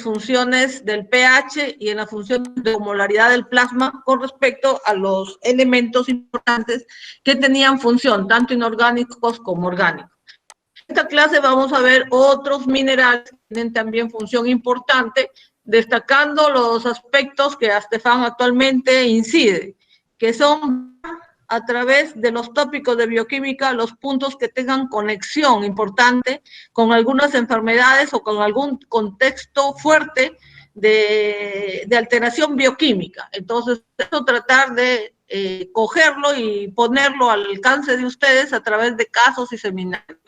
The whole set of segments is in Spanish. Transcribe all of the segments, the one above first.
funciones del pH y en la función de molaridad del plasma con respecto a los elementos importantes que tenían función, tanto inorgánicos como orgánicos. En esta clase vamos a ver otros minerales que tienen también función importante, destacando los aspectos que Estefan actualmente incide, que son a través de los tópicos de bioquímica los puntos que tengan conexión importante con algunas enfermedades o con algún contexto fuerte de alteración bioquímica. Entonces, eso tratar de cogerlo y ponerlo al alcance de ustedes a través de casos y seminarios.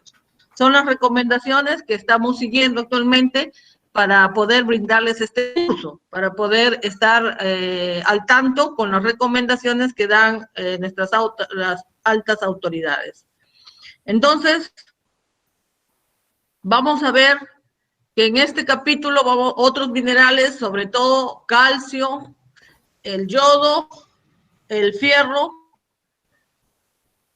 Son las recomendaciones que estamos siguiendo actualmente para poder brindarles este curso, para poder estar al tanto con las recomendaciones que dan las altas autoridades. Entonces, vamos a ver que en este capítulo otros minerales, sobre todo calcio, el yodo, el fierro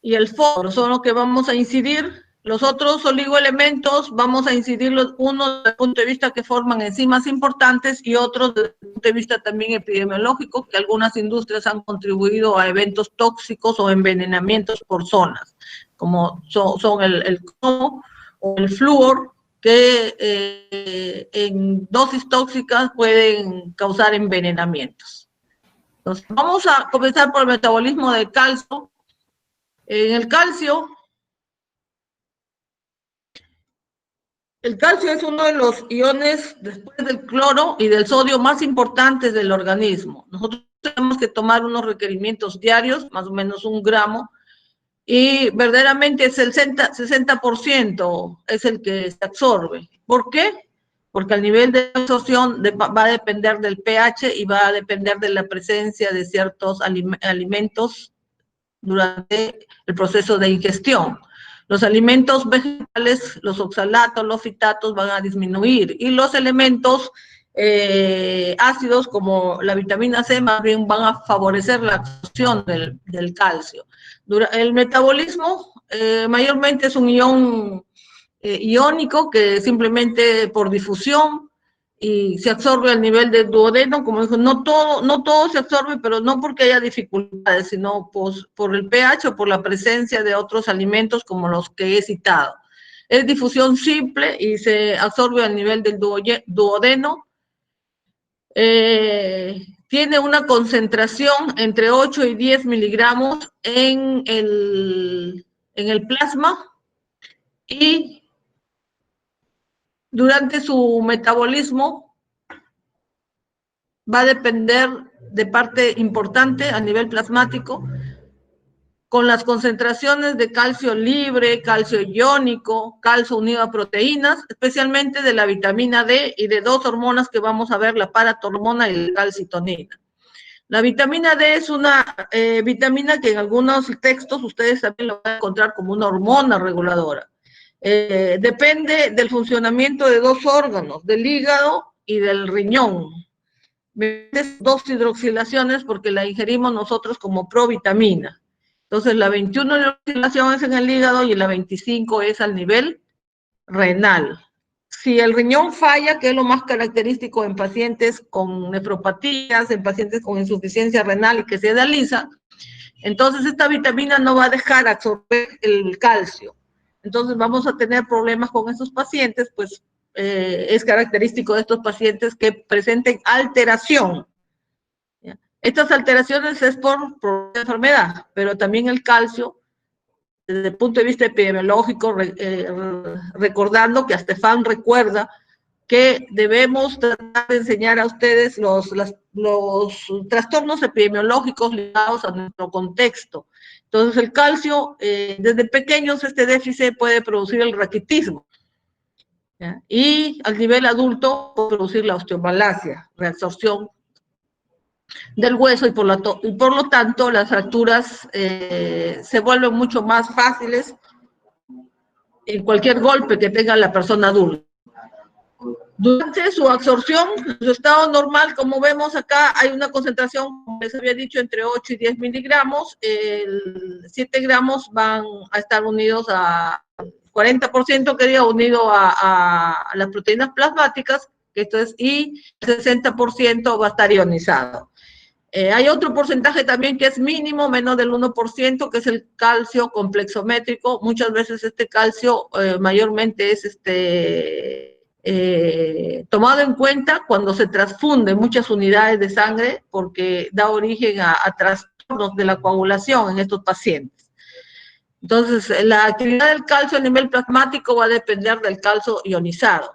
y el fósforo, son los que vamos a incidir. Los otros oligoelementos vamos a incidir unos desde el punto de vista que forman enzimas importantes y otros desde el punto de vista también epidemiológico, que algunas industrias han contribuido a eventos tóxicos o envenenamientos por zonas, como son el cromo o el flúor, que en dosis tóxicas pueden causar envenenamientos. Entonces, vamos a comenzar por el metabolismo del calcio. En el calcio es uno de los iones, después del cloro y del sodio, más importantes del organismo. Nosotros tenemos que tomar unos requerimientos diarios, más o menos 1 gramo, y verdaderamente es el 60% es el que se absorbe. ¿Por qué? Porque el nivel de absorción va a depender del pH y va a depender de la presencia de ciertos alimentos durante el proceso de ingestión. Los alimentos vegetales, los oxalatos, los fitatos van a disminuir y los elementos ácidos como la vitamina C más bien van a favorecer la absorción del calcio. El metabolismo mayormente es un ion iónico que simplemente por difusión y se absorbe al nivel del duodeno, como dijo, no todo se absorbe, pero no porque haya dificultades, sino pues, por el pH o por la presencia de otros alimentos como los que he citado. Es difusión simple y se absorbe al nivel del duodeno. Tiene una concentración entre 8 y 10 miligramos en el plasma y durante su metabolismo va a depender de parte importante a nivel plasmático con las concentraciones de calcio libre, calcio iónico, calcio unido a proteínas, especialmente de la vitamina D y de 2 hormonas que vamos a ver, la paratormona y la calcitonina. La vitamina D es una vitamina que en algunos textos ustedes también lo van a encontrar como una hormona reguladora. Depende del funcionamiento de 2 órganos, del hígado y del riñón. 2 hidroxilaciones porque la ingerimos nosotros como provitamina. Entonces, la 21 hidroxilación es en el hígado y la 25 es al nivel renal. Si el riñón falla, que es lo más característico en pacientes con nefropatías, en pacientes con insuficiencia renal y que se dializa, entonces esta vitamina no va a dejar absorber el calcio. Entonces vamos a tener problemas con estos pacientes, pues es característico de estos pacientes que presenten alteración. ¿Ya? Estas alteraciones es por enfermedad, pero también el calcio, desde el punto de vista epidemiológico, recordando que Estefan recuerda que debemos tratar de enseñar a ustedes los trastornos epidemiológicos ligados a nuestro contexto. Entonces, el calcio, desde pequeños, este déficit puede producir el raquitismo. ¿Ya? Y al nivel adulto puede producir la osteomalacia, reabsorción del hueso y por lo tanto las fracturas se vuelven mucho más fáciles en cualquier golpe que tenga la persona adulta. Durante su absorción, en su estado normal, como vemos acá, hay una concentración, como les había dicho, entre 8 y 10 miligramos. 7 gramos van a estar unidos a 40% quería unido a las proteínas plasmáticas que esto es, y el 60% va a estar ionizado. Hay otro porcentaje también que es mínimo, menos del 1%, que es el calcio complexométrico. Muchas veces este calcio mayormente es tomado en cuenta cuando se transfunden muchas unidades de sangre, porque da origen a trastornos de la coagulación en estos pacientes. Entonces, la actividad del calcio a nivel plasmático va a depender del calcio ionizado.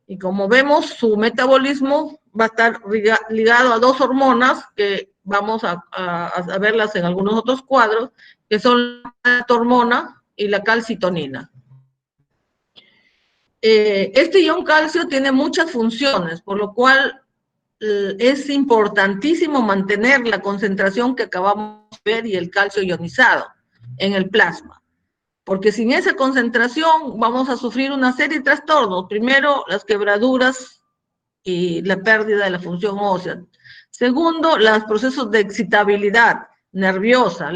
Y como vemos, su metabolismo va a estar ligado a dos hormonas que vamos a verlas en algunos otros cuadros, que son la hormona y la calcitonina. Este ion calcio tiene muchas funciones, por lo cual es importantísimo mantener la concentración que acabamos de ver y el calcio ionizado en el plasma. Porque sin esa concentración vamos a sufrir una serie de trastornos. Primero, las quebraduras y la pérdida de la función ósea. Segundo, los procesos de excitabilidad nerviosa,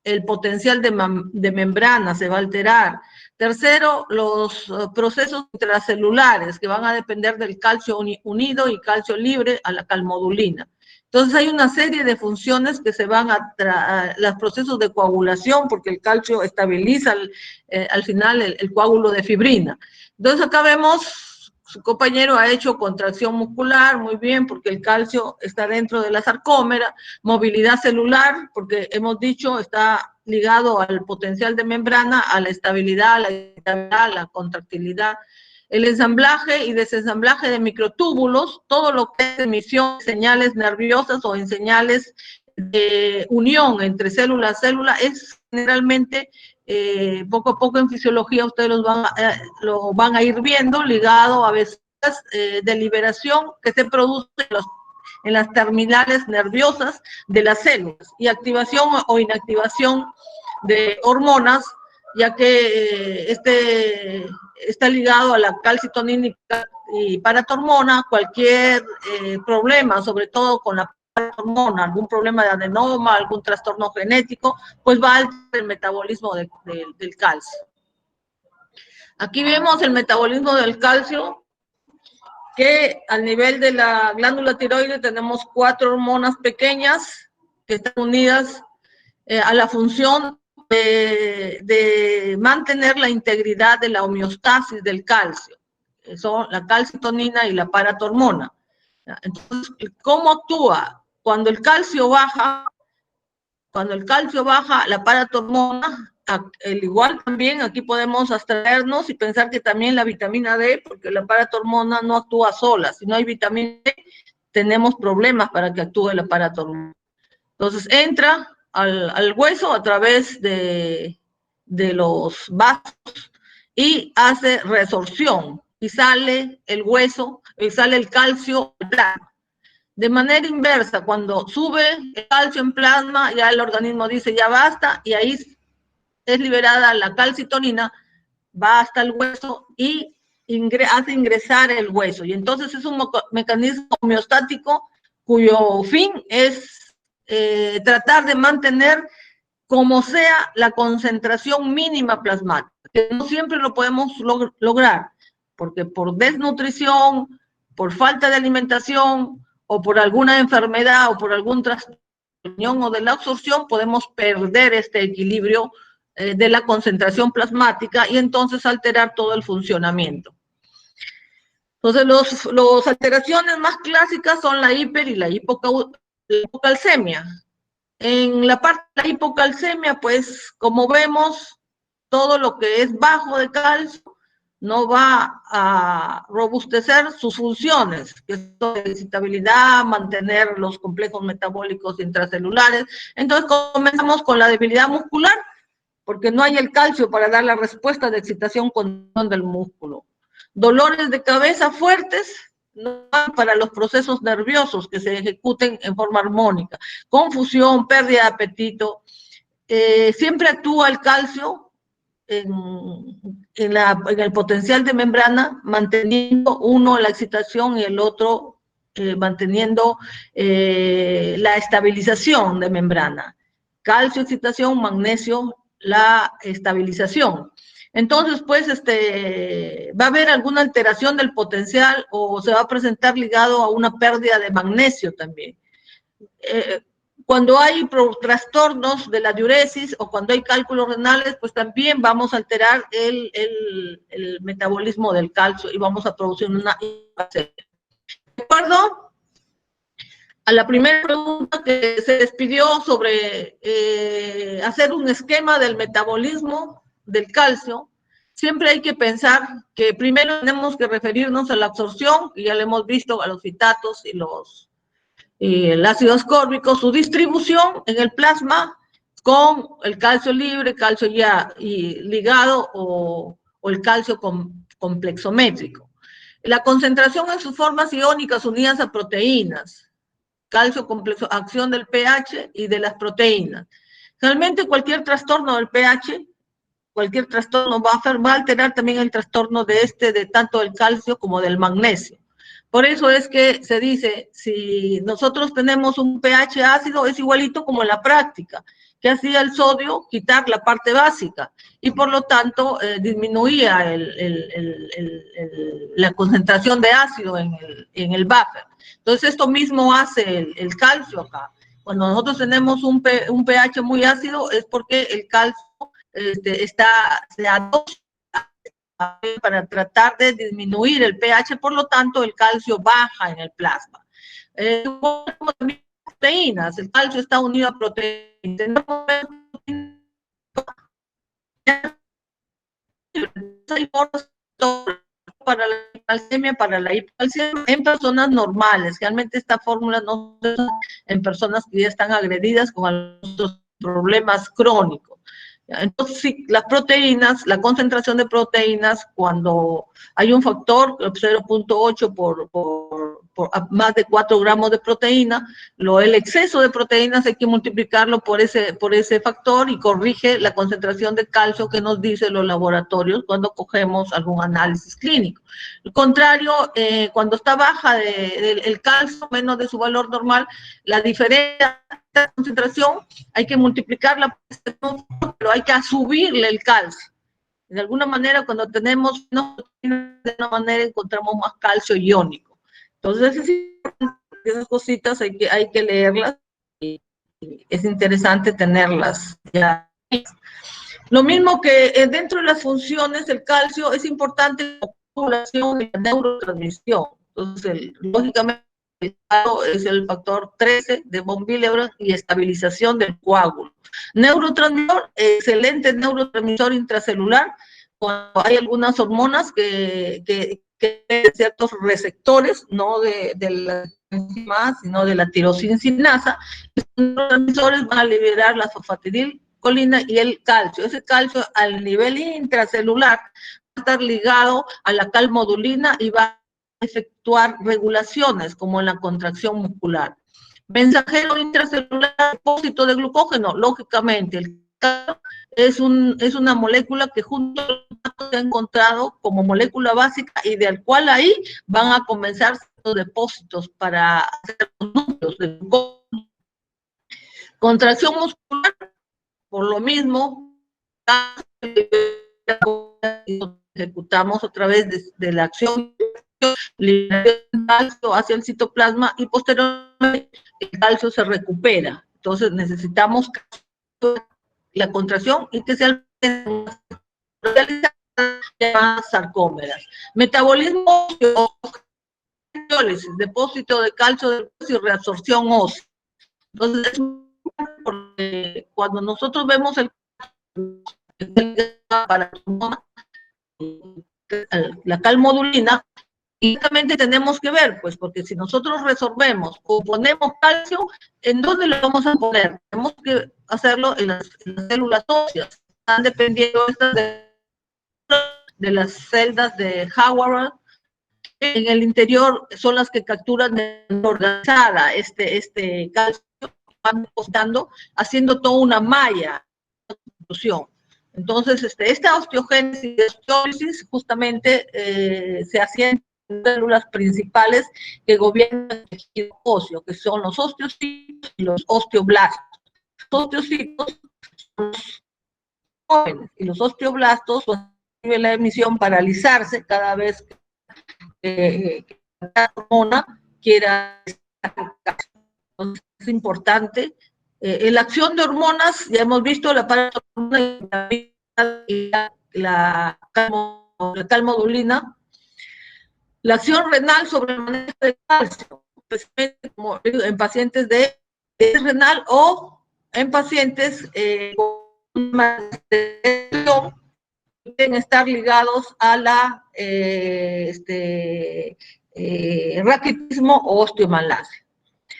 el potencial de membrana se va a alterar. Tercero, los procesos intracelulares que van a depender del calcio unido y calcio libre a la calmodulina. Entonces hay una serie de funciones que se van a los procesos de coagulación, porque el calcio estabiliza al final el coágulo de fibrina. Entonces acá vemos, su compañero ha hecho contracción muscular, muy bien, porque el calcio está dentro de la sarcómera, movilidad celular, porque hemos dicho está ligado al potencial de membrana, a la estabilidad, a la contractilidad, el ensamblaje y desensamblaje de microtúbulos, todo lo que es emisión de señales nerviosas o en señales de unión entre célula a célula, es generalmente, poco a poco en fisiología ustedes lo van a ir viendo, ligado a veces de liberación que se produce en las terminales nerviosas de las células, y activación o inactivación de hormonas, ya que está ligado a la calcitonina y paratormona. Cualquier problema, sobre todo con la paratormona, algún problema de adenoma, algún trastorno genético, pues va a alterar el metabolismo del calcio. Aquí vemos el metabolismo del calcio, que al nivel de la glándula tiroides tenemos 4 hormonas pequeñas que están unidas a la función de mantener la integridad de la homeostasis del calcio, que son la calcitonina y la paratormona. Entonces, ¿cómo actúa? Cuando el calcio baja, la paratormona, al igual también aquí podemos abstraernos y pensar que también la vitamina D, porque la paratormona no actúa sola. Si no hay vitamina D, tenemos problemas para que actúe la paratormona. Entonces entra al hueso a través de los vasos y hace resorción, y sale el hueso, y sale el calcio al plasma. De manera inversa, cuando sube el calcio en plasma, ya el organismo dice ya basta, y ahí es liberada la calcitonina, va hasta el hueso y hace ingresar el hueso. Y entonces es un mecanismo homeostático cuyo fin es tratar de mantener como sea la concentración mínima plasmática, que no siempre lo podemos lograr, porque por desnutrición, por falta de alimentación, o por alguna enfermedad, o por algún trastorno o de la absorción, podemos perder este equilibrio de la concentración plasmática y entonces alterar todo el funcionamiento. Entonces, las alteraciones más clásicas son la hiper y la hipocalcemia. En la parte de la hipocalcemia, pues, como vemos, todo lo que es bajo de calcio no va a robustecer sus funciones, que son la excitabilidad, mantener los complejos metabólicos intracelulares. Entonces, comenzamos con la debilidad muscular, porque no hay el calcio para dar la respuesta de excitación continua del músculo. Dolores de cabeza fuertes, no hay para los procesos nerviosos que se ejecuten en forma armónica. Confusión, pérdida de apetito. Siempre actúa el calcio en el potencial de membrana, manteniendo uno la excitación y el otro manteniendo la estabilización de membrana. Calcio, excitación, magnesio, la estabilización. Entonces, pues, va a haber alguna alteración del potencial o se va a presentar ligado a una pérdida de magnesio también. Cuando hay trastornos de la diuresis o cuando hay cálculos renales, pues también vamos a alterar el metabolismo del calcio y vamos a producir una... ¿De acuerdo? A la primera pregunta que se les pidió sobre hacer un esquema del metabolismo del calcio, siempre hay que pensar que primero tenemos que referirnos a la absorción, que ya le hemos visto, a los fitatos y el ácido ascórbico, su distribución en el plasma con el calcio libre, calcio ya y ligado o el calcio complexométrico. La concentración en sus formas iónicas unidas a proteínas, calcio complexo, acción del pH y de las proteínas. Realmente cualquier trastorno del pH, cualquier trastorno va a alterar también el trastorno de tanto del calcio como del magnesio. Por eso es que se dice, si nosotros tenemos un pH ácido, es igualito como en la práctica, que hacía el sodio quitar la parte básica y por lo tanto disminuía la concentración de ácido en el buffer. Entonces esto mismo hace el calcio acá. Cuando nosotros tenemos un pH muy ácido es porque el calcio se adosa para tratar de disminuir el pH, por lo tanto el calcio baja en el plasma. También proteínas, el calcio está unido a proteínas. Hay para la calcemia, para la hipocalcemia en personas normales. Realmente esta fórmula no se usa en personas que ya están agredidas con algunos problemas crónicos. Entonces, sí, las proteínas, la concentración de proteínas, cuando hay un factor 0.8 por más de 4 gramos de proteína, el exceso de proteínas hay que multiplicarlo por ese factor y corrige la concentración de calcio que nos dicen los laboratorios cuando cogemos algún análisis clínico. Al contrario, cuando está baja el calcio, menos de su valor normal, la diferencia de concentración hay que multiplicarla, pero hay que subirle el calcio. De alguna manera, cuando tenemos de una manera encontramos más calcio iónico. Entonces, esas cositas hay que leerlas y es interesante tenerlas ya. Lo mismo que dentro de las funciones, el calcio es importante en la población y la neurotransmisión. Entonces, lógicamente, es el factor 13 de von Willebrand y estabilización del coágulo. Neurotransmisor, excelente neurotransmisor intracelular, cuando hay algunas hormonas que ciertos receptores, no de la enzima, sino de la tirosininasa, los neurotransmisores van a liberar la sulfatidilcolina y el calcio. Ese calcio al nivel intracelular va a estar ligado a la calmodulina y va a efectuar regulaciones como en la contracción muscular. Mensajero intracelular, depósito de glucógeno, lógicamente, el calcio es una molécula que junto se ha encontrado como molécula básica y del cual ahí van a comenzar los depósitos para hacer los núcleos de glucógeno. Contracción muscular, por lo mismo, ejecutamos a través de la acción liberación calcio hacia el citoplasma y posteriormente el calcio se recupera. Entonces necesitamos la contracción y que sea sarcómeras. Metabolismo, depósito de calcio y reabsorción ósea. Entonces, cuando nosotros vemos la calmodulina, inmediatamente tenemos que ver, pues, porque si nosotros resolvemos o ponemos calcio, ¿en dónde lo vamos a poner? Tenemos que hacerlo en las células óseas. Están dependiendo de las celdas de Howard. En el interior son las que capturan de organizada este calcio, van depositando, haciendo toda una malla de construcción. Entonces, esta osteogénesis y osteólisis justamente se hacen células principales que gobiernan el tejido óseo, que son los osteocitos y los osteoblastos. Los osteocitos son los jóvenes y los osteoblastos son la emisión paralizarse cada vez que la hormona quiera estar. Entonces, es importante. En la acción de hormonas, ya hemos visto la paratormona y la calmodulina. La acción renal sobre el manejo de calcio, especialmente como en pacientes de renal o en pacientes con pueden estar ligados a la raquitismo o osteomalacia.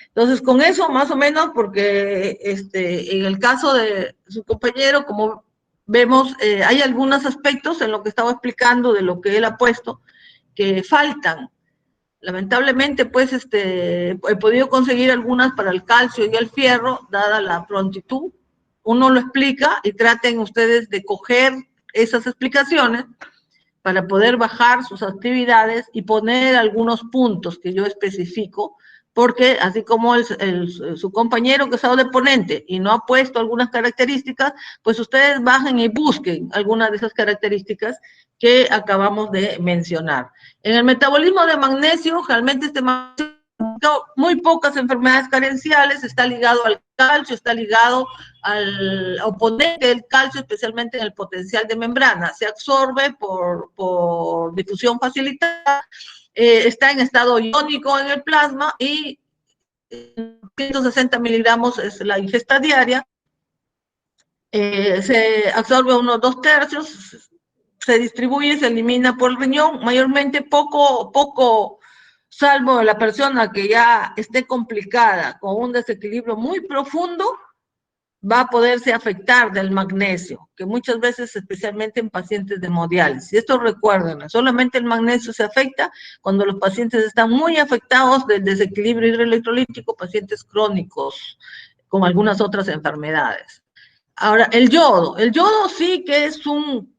Entonces, con eso más o menos, porque en el caso de su compañero, como vemos, hay algunos aspectos en lo que estaba explicando de lo que él ha puesto que faltan. Lamentablemente, pues, he podido conseguir algunas para el calcio y el fierro, dada la prontitud. Uno lo explica y traten ustedes de coger esas explicaciones para poder bajar sus actividades y poner algunos puntos que yo especifico, porque así como su compañero que estaba de ponente y no ha puesto algunas características, pues ustedes bajen y busquen algunas de esas características que acabamos de mencionar. En el metabolismo de magnesio, realmente este magnesio, muy pocas enfermedades carenciales, está ligado al calcio, está ligado al oponente del calcio, especialmente en el potencial de membrana. Se absorbe por difusión facilitada, está en estado iónico en el plasma y 160 miligramos es la ingesta diaria. Se absorbe unos 2/3, se distribuye, se elimina por el riñón, mayormente poco, salvo la persona que ya esté complicada con un desequilibrio muy profundo, va a poderse afectar del magnesio, que muchas veces, especialmente en pacientes de hemodiálisis. Y esto recuerden, solamente el magnesio se afecta cuando los pacientes están muy afectados del desequilibrio hidroelectrolítico, pacientes crónicos, con algunas otras enfermedades. Ahora, el yodo sí que es un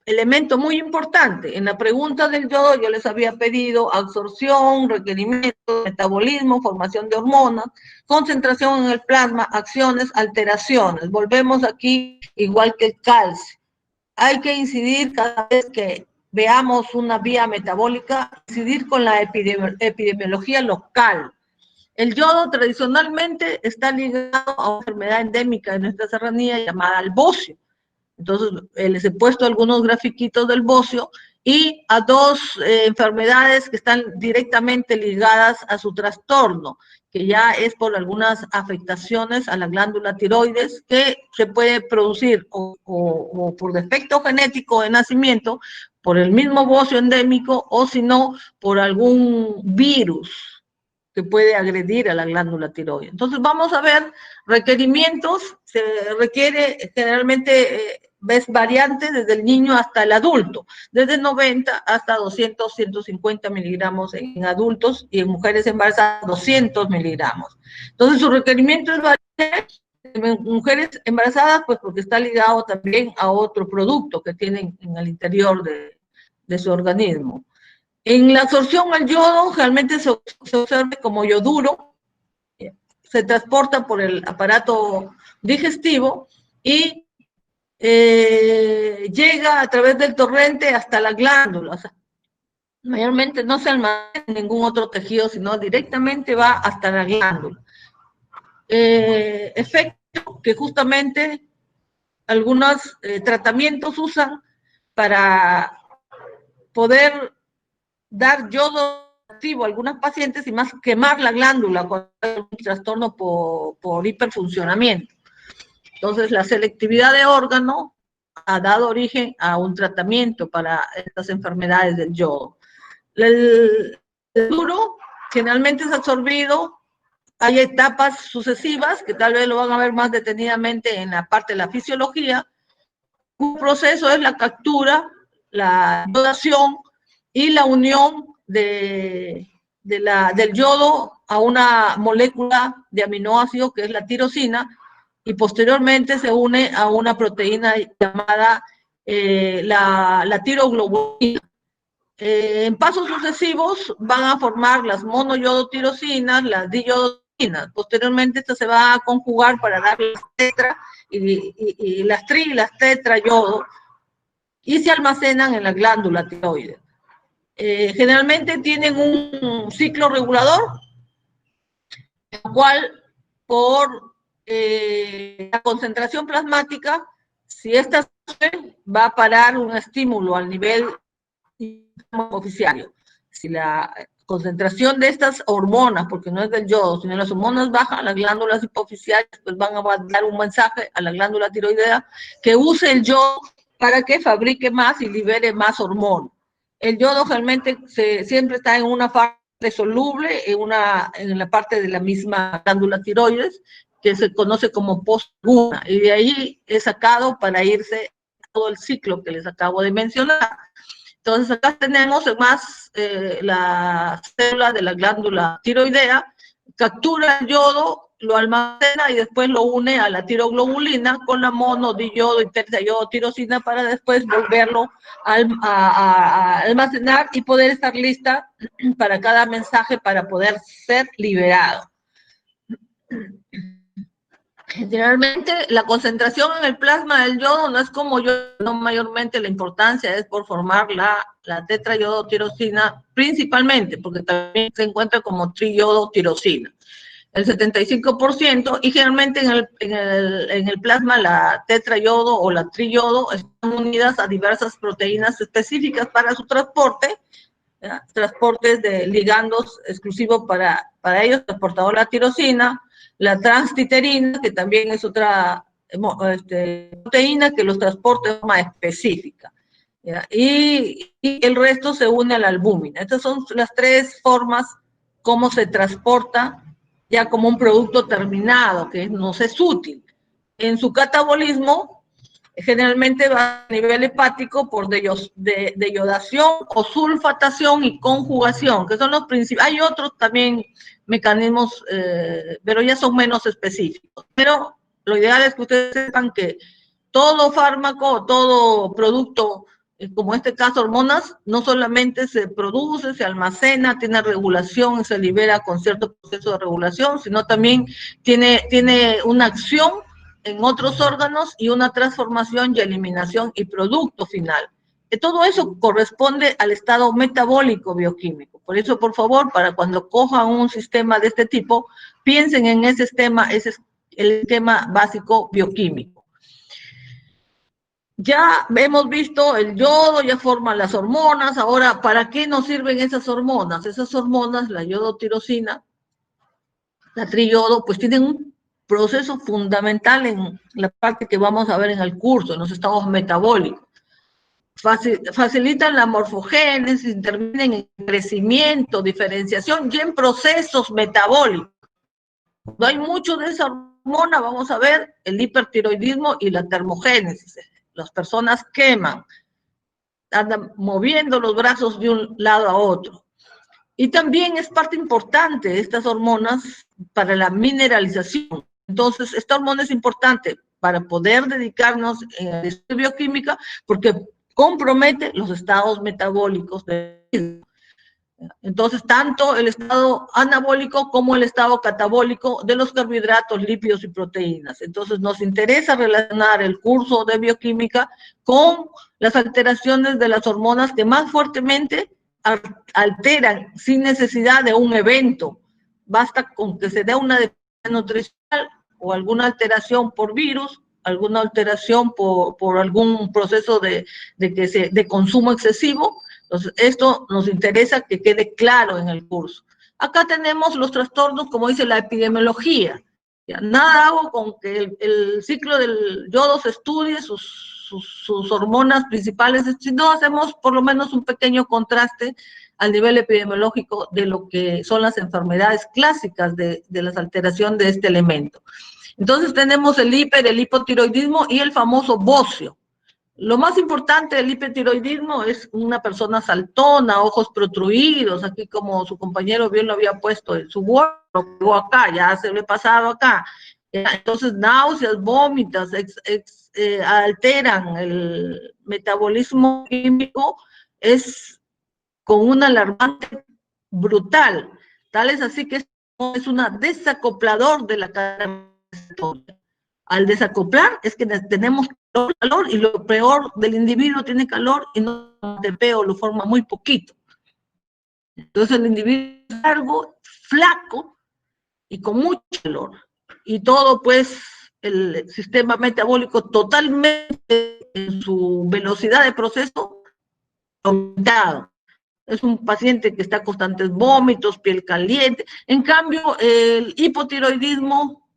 elemento muy importante. En la pregunta del yodo yo les había pedido absorción, requerimiento, metabolismo, formación de hormonas, concentración en el plasma, acciones, alteraciones. Volvemos aquí igual que el calcio. Hay que incidir cada vez que veamos una vía metabólica, incidir con la epidemiología local. El yodo tradicionalmente está ligado a una enfermedad endémica de nuestra serranía llamada el bocio. Entonces, les he puesto algunos grafiquitos del bocio y a dos enfermedades que están directamente ligadas a su trastorno, que ya es por algunas afectaciones a la glándula tiroides que se puede producir o por defecto genético de nacimiento, por el mismo bocio endémico o si no, por algún virus que puede agredir a la glándula tiroides. Entonces vamos a ver requerimientos, se requiere generalmente, ves variantes desde el niño hasta el adulto, desde 90 hasta 200, 150 miligramos en adultos y en mujeres embarazadas 200 miligramos. Entonces su requerimiento es variante en mujeres embarazadas, pues porque está ligado también a otro producto que tienen en el interior de su organismo. En la absorción al yodo, realmente se observa como yoduro, se transporta por el aparato digestivo y llega a través del torrente hasta la glándula. O sea, mayormente no se almacena en ningún otro tejido, sino directamente va hasta la glándula. Efecto que justamente algunos tratamientos usan para poder dar yodo activo a algunas pacientes y más quemar la glándula con un trastorno por hiperfuncionamiento. Entonces, la selectividad de órgano ha dado origen a un tratamiento para estas enfermedades del yodo. El duro generalmente es absorbido, hay etapas sucesivas que tal vez lo van a ver más detenidamente en la parte de la fisiología. Un proceso es la captura, la yodación y la unión del yodo a una molécula de aminoácido que es la tirosina y posteriormente se une a una proteína llamada la tiroglobulina. En pasos sucesivos van a formar las monoyodotirosinas, las diyodotirinas. Posteriormente esto se va a conjugar para dar las tetra y las tri y las tetrayodo. y se almacenan en la glándula tiroides. Generalmente tienen un ciclo regulador, el cual por la concentración plasmática, si esta sube, va a parar un estímulo al nivel hipoficiario. Si la concentración de estas hormonas, porque no es del yodo, sino las hormonas bajas, las glándulas hipoficiales pues van a dar un mensaje a la glándula tiroidea que use el yodo para que fabrique más y libere más hormona. El yodo realmente siempre está en una fase soluble, en la parte de la misma glándula tiroides, que se conoce como post-luna, y de ahí es sacado para irse todo el ciclo que les acabo de mencionar. Entonces acá tenemos más la célula de la glándula tiroidea, captura el yodo, lo almacena y después lo une a la tiroglobulina con la monodiodo y terciayodotirosina para después volverlo a almacenar y poder estar lista para cada mensaje para poder ser liberado. Generalmente la concentración en el plasma del yodo no es como yo, no mayormente la importancia es por formar la tetrayodotirosina principalmente, porque también se encuentra como triyodotirosina, el 75%, y generalmente en el plasma la tetrayodo o la triyodo están unidas a diversas proteínas específicas para su transporte, ¿ya? Transportes de ligandos exclusivos para ellos, transportador la tirosina, la transtiterina, que también es otra proteína que los transporta de forma específica, ¿ya? Y el resto se une a la albúmina. Estas son las tres formas como se transporta ya como un producto terminado, que nos es útil. En su catabolismo, generalmente va a nivel hepático por deyodación o sulfatación y conjugación, que son los principales. Hay otros también mecanismos, pero ya son menos específicos. Pero lo ideal es que ustedes sepan que todo fármaco, todo producto, como en este caso hormonas, no solamente se produce, se almacena, tiene regulación y se libera con cierto proceso de regulación, sino también tiene una acción en otros órganos y una transformación y eliminación y producto final. Todo eso corresponde al estado metabólico bioquímico. Por eso, por favor, para cuando cojan un sistema de este tipo, piensen en ese esquema, ese es el esquema básico bioquímico. Ya hemos visto el yodo, ya forman las hormonas. Ahora, ¿para qué nos sirven esas hormonas? Esas hormonas, la yodotirosina, la triyodo, pues tienen un proceso fundamental en la parte que vamos a ver en el curso, en los estados metabólicos. Facilitan la morfogénesis, intervienen en crecimiento, diferenciación y en procesos metabólicos. No hay mucho de esa hormona, vamos a ver el hipertiroidismo y la termogénesis. Las personas queman, andan moviendo los brazos de un lado a otro. Y también es parte importante de estas hormonas para la mineralización. Entonces, esta hormona es importante para poder dedicarnos a la bioquímica porque compromete los estados metabólicos del organismo. Entonces, tanto el estado anabólico como el estado catabólico de los carbohidratos, lípidos y proteínas. Entonces, nos interesa relacionar el curso de bioquímica con las alteraciones de las hormonas que más fuertemente alteran sin necesidad de un evento. Basta con que se dé una deficiencia nutricional o alguna alteración por virus, alguna alteración por algún proceso de consumo excesivo. Entonces, esto nos interesa que quede claro en el curso. Acá tenemos los trastornos, como dice la epidemiología. Ya, nada hago con que el ciclo del yodo se estudie, sus hormonas principales, sino hacemos por lo menos un pequeño contraste al nivel epidemiológico de lo que son las enfermedades clásicas de las alteraciones de este elemento. Entonces tenemos el hipotiroidismo y el famoso bocio. Lo más importante del hipertiroidismo es una persona saltona, ojos protruidos, aquí como su compañero bien lo había puesto en su Word, lo pegó acá, ya se lo he pasado acá. Entonces, náuseas, vómitos, alteran el metabolismo químico, es con un alarmante brutal. Tal es así que es una desacoplador de la cadena. Al desacoplar es que tenemos calor, y lo peor del individuo tiene calor y no TP o lo forma muy poquito. Entonces el individuo es largo, flaco y con mucho calor. Y todo pues el sistema metabólico totalmente en su velocidad de proceso aumentado. Es un paciente que está constantes vómitos, piel caliente. En cambio, el hipotiroidismo,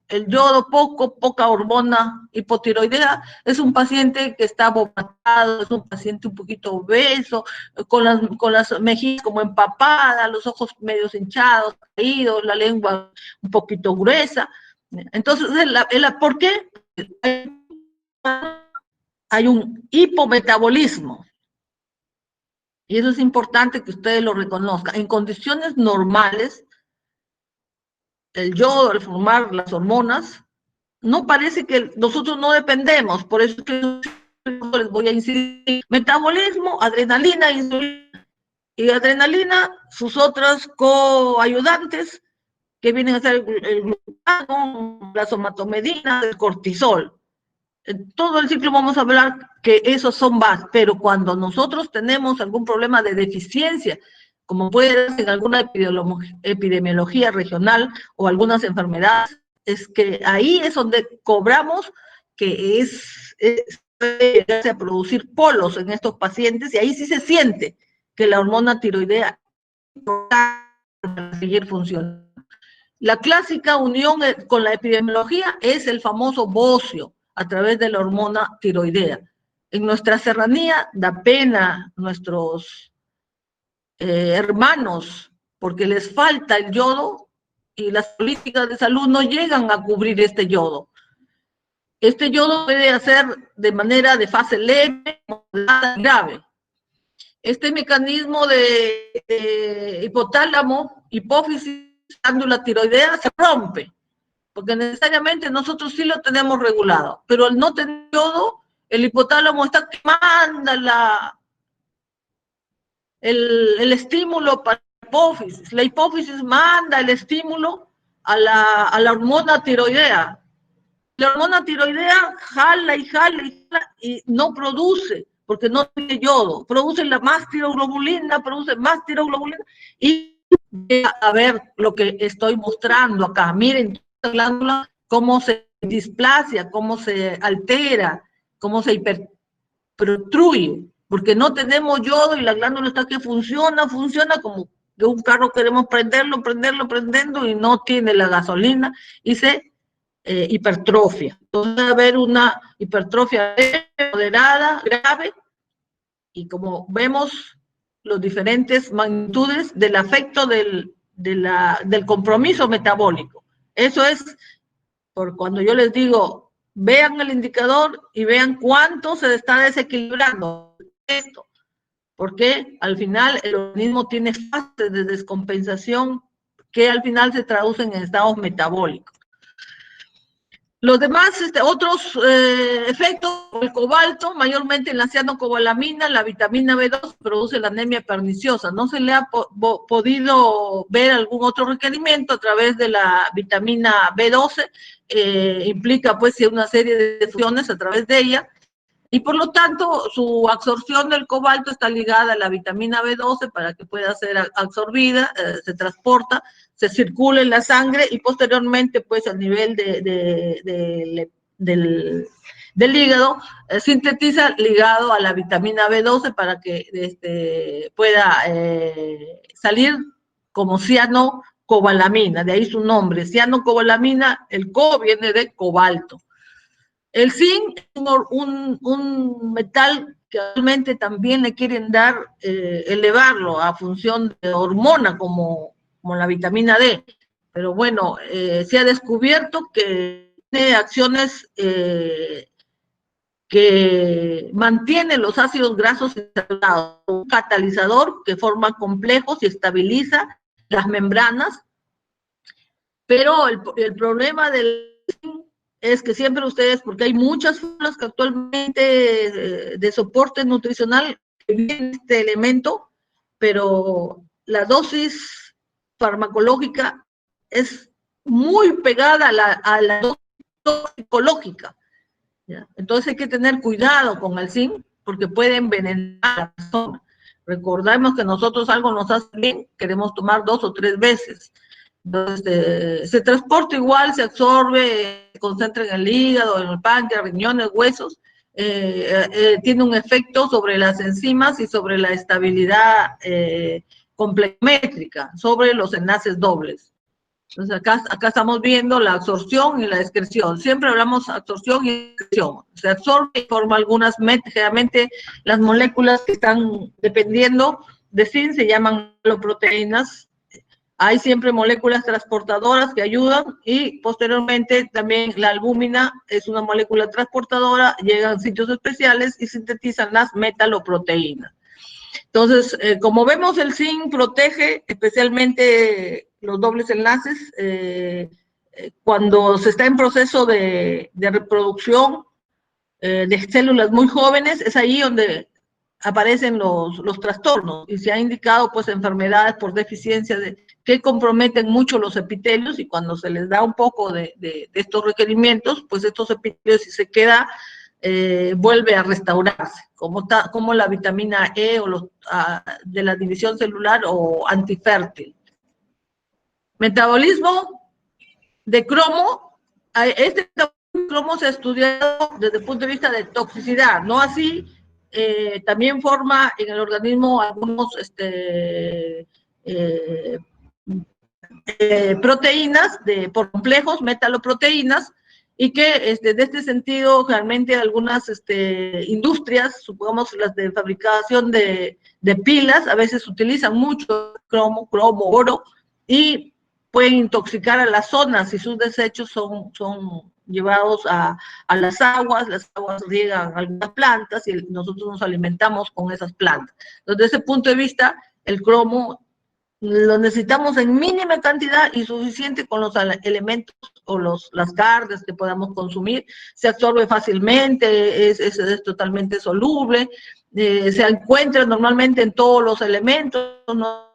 el yodo, poca hormona hipotiroidea, es un paciente que está vomitado, es un paciente un poquito obeso, con las mejillas como empapadas, los ojos medio hinchados, caídos, la lengua un poquito gruesa. Entonces, ¿por qué? Hay un hipometabolismo. Y eso es importante que ustedes lo reconozcan. En condiciones normales, el yodo, al formar las hormonas, no parece que nosotros no dependemos, por eso es que les voy a insistir. Metabolismo, adrenalina, insulina. Y adrenalina, sus otras coayudantes, que vienen a ser el glucagón, la somatomedina, el cortisol. En todo el ciclo vamos a hablar que esos son bases, pero cuando nosotros tenemos algún problema de deficiencia, como puede ser en alguna epidemiología regional o algunas enfermedades, es que ahí es donde cobramos que puede llegarse a producir polos en estos pacientes, y ahí sí se siente que la hormona tiroidea para seguir funcionando. La clásica unión con la epidemiología es el famoso bocio a través de la hormona tiroidea. En nuestra serranía da pena nuestros hermanos porque les falta el yodo y las políticas de salud no llegan a cubrir este yodo. Este yodo puede hacer de manera de fase leve, moderada y grave. Este mecanismo de hipotálamo, hipófisis, glándula tiroidea se rompe, porque necesariamente nosotros sí lo tenemos regulado, pero al no tener yodo, el hipotálamo está quemando el estímulo para la hipófisis manda el estímulo a la hormona tiroidea. La hormona tiroidea jala y jala y jala y no produce, porque no tiene yodo, produce más tiroglobulina y a ver lo que estoy mostrando acá. Miren esta glándula, cómo se displasia, cómo se altera, cómo se hiperprotruye, porque no tenemos yodo y la glándula está que funciona como que un carro queremos prenderlo y no tiene la gasolina y se hipertrofia. Entonces va a haber una hipertrofia moderada, grave, y como vemos los diferentes magnitudes del afecto del compromiso metabólico. Eso es por cuando yo les digo, vean el indicador y vean cuánto se está desequilibrando esto, porque al final el organismo tiene fases de descompensación que al final se traducen en estados metabólicos. Los demás, otros efectos, el cobalto, mayormente en la cianocobalamina, la vitamina B2 produce la anemia perniciosa. No se le ha podido ver algún otro requerimiento a través de la vitamina B12, implica pues una serie de funciones a través de ella, y por lo tanto su absorción del cobalto está ligada a la vitamina B12 para que pueda ser absorbida, se transporta, se circula en la sangre y posteriormente pues a nivel del hígado sintetiza ligado a la vitamina B12 para que pueda salir como cianocobalamina, de ahí su nombre, cianocobalamina, el co viene de cobalto. El zinc es un metal que realmente también le quieren dar, elevarlo a función de hormona como la vitamina D, pero bueno, se ha descubierto que tiene acciones que mantienen los ácidos grasos saturados, un catalizador que forma complejos y estabiliza las membranas, pero el problema del zinc es que siempre ustedes, porque hay muchas fórmulas que actualmente de soporte nutricional que vienen este elemento, pero la dosis farmacológica es muy pegada a la dosis toxicológica. ¿ya? Entonces hay que tener cuidado con el zinc porque puede envenenar a la persona. Recordemos que nosotros algo nos hace bien, queremos tomar 2 o 3 veces. Entonces, se transporta igual, se absorbe, se concentra en el hígado, en el páncreas, riñones, huesos, tiene un efecto sobre las enzimas y sobre la estabilidad complemétrica, sobre los enlaces dobles. Entonces, acá estamos viendo la absorción y la excreción. Siempre hablamos absorción y excreción. Se absorbe y forma algunas, generalmente las moléculas que están dependiendo de zinc se llaman proteínas. Hay siempre moléculas transportadoras que ayudan y posteriormente también la albúmina es una molécula transportadora, llegan a sitios especiales y sintetizan las metaloproteínas. Entonces, como vemos, el zinc protege especialmente los dobles enlaces cuando se está en proceso de reproducción de células muy jóvenes, es ahí donde aparecen los trastornos y se ha indicado pues enfermedades por deficiencia que comprometen mucho los epitelios y cuando se les da un poco de estos requerimientos, pues estos epitelios si se queda vuelve a restaurarse, como la vitamina E o de la división celular o antifértil. Metabolismo de cromo, este cromo se ha estudiado desde el punto de vista de toxicidad, no así, también forma en el organismo algunos proteínas por complejos, metaloproteínas, y que de este sentido realmente algunas industrias, supongamos las de fabricación de pilas, a veces utilizan mucho cromo, oro, y pueden intoxicar a las zonas y sus desechos son llevados a las aguas riegan algunas plantas y nosotros nos alimentamos con esas plantas. Entonces, desde ese punto de vista, el cromo lo necesitamos en mínima cantidad y suficiente con los elementos o las carnes que podamos consumir, se absorbe fácilmente, es totalmente soluble, se encuentra normalmente en todos los elementos, no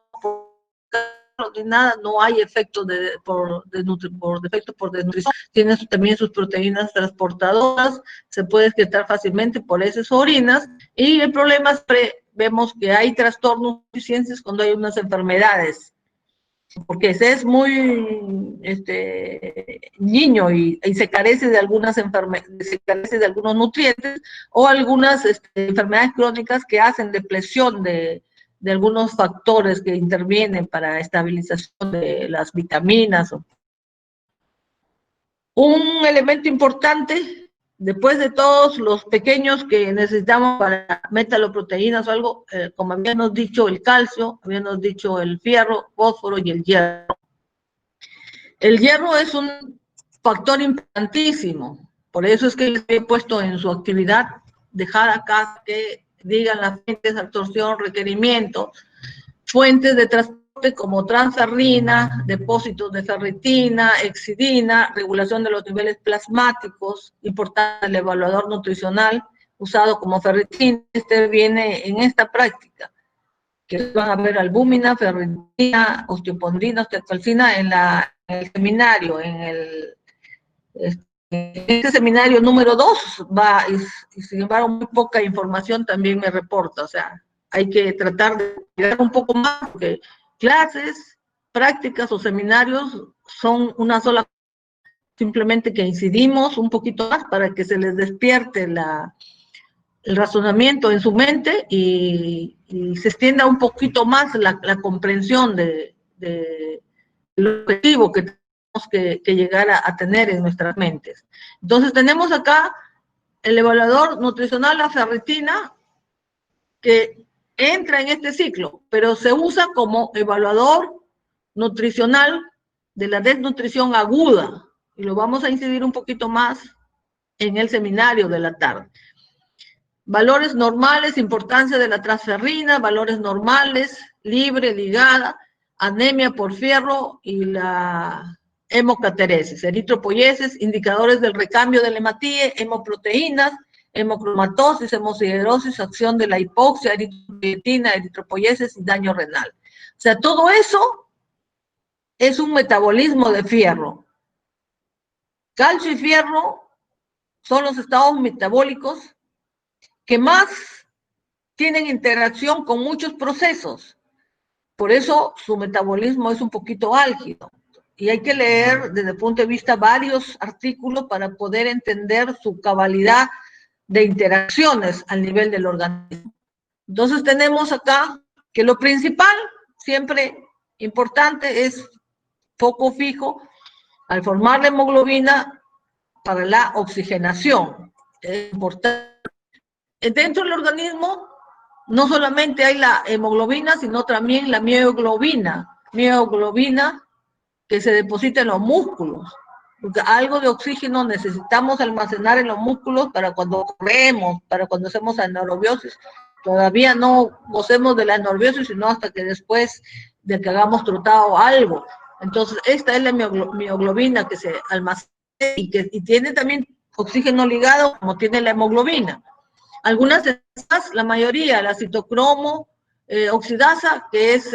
ni nada, no hay efectos por defecto por desnutrición, tiene también sus proteínas transportadoras, se puede excretar fácilmente por esas orinas, y el problema es vemos que hay trastornos deficiencias cuando hay unas enfermedades, porque se es muy niño y se carece de algunas enfermedades, se carece de algunos nutrientes o algunas enfermedades crónicas que hacen depresión de algunos factores que intervienen para estabilización de las vitaminas. Un elemento importante, después de todos los pequeños que necesitamos para metaloproteínas o algo, como habíamos dicho, el calcio, habíamos dicho el fierro, fósforo y el hierro. El hierro es un factor importantísimo, por eso es que les he puesto en su actividad, dejar acá que digan las fuentes de absorción, requerimientos, fuentes de transporte como transferrina, depósitos de ferritina, exidina, regulación de los niveles plasmáticos, importante el evaluador nutricional usado como ferritina, viene en esta práctica, que van a ver albúmina, ferritina, osteopondrina, osteocalcina en el seminario, en este seminario número 2 va, y sin embargo muy poca información también me reporta, o sea, hay que tratar de cuidar un poco más, porque clases, prácticas o seminarios son una sola cosa, simplemente que incidimos un poquito más para que se les despierte el razonamiento en su mente y se extienda un poquito más la comprensión del objetivo que tenemos que llegar a tener en nuestras mentes. Entonces tenemos acá el evaluador nutricional, la ferritina, que entra en este ciclo, pero se usa como evaluador nutricional de la desnutrición aguda, y lo vamos a incidir un poquito más en el seminario de la tarde. Valores normales, importancia de la transferrina, valores normales, libre, ligada, anemia por fierro y la hemocateresis, eritropoiesis, indicadores del recambio del hematíe, hemoproteínas, hemocromatosis, hemosiderosis, acción de la hipoxia, eritropoietina, eritropoiesis y daño renal. O sea, todo eso es un metabolismo de fierro. Calcio y fierro son los estados metabólicos que más tienen interacción con muchos procesos. Por eso su metabolismo es un poquito álgido. Y hay que leer desde el punto de vista varios artículos para poder entender su cabalidad de interacciones al nivel del organismo. Entonces tenemos acá que lo principal, siempre importante, es foco fijo al formar la hemoglobina para la oxigenación. Es importante. Dentro del organismo no solamente hay la hemoglobina, sino también la mioglobina que se deposita en los músculos. Porque algo de oxígeno necesitamos almacenar en los músculos para cuando corremos, para cuando hacemos anaerobiosis. Todavía no gocemos de la anaerobiosis, sino hasta que después de que hagamos trotado algo. Entonces, esta es la mioglobina que se almacena y tiene también oxígeno ligado, como tiene la hemoglobina. Algunas de estas, la mayoría, la citocromo oxidasa, que es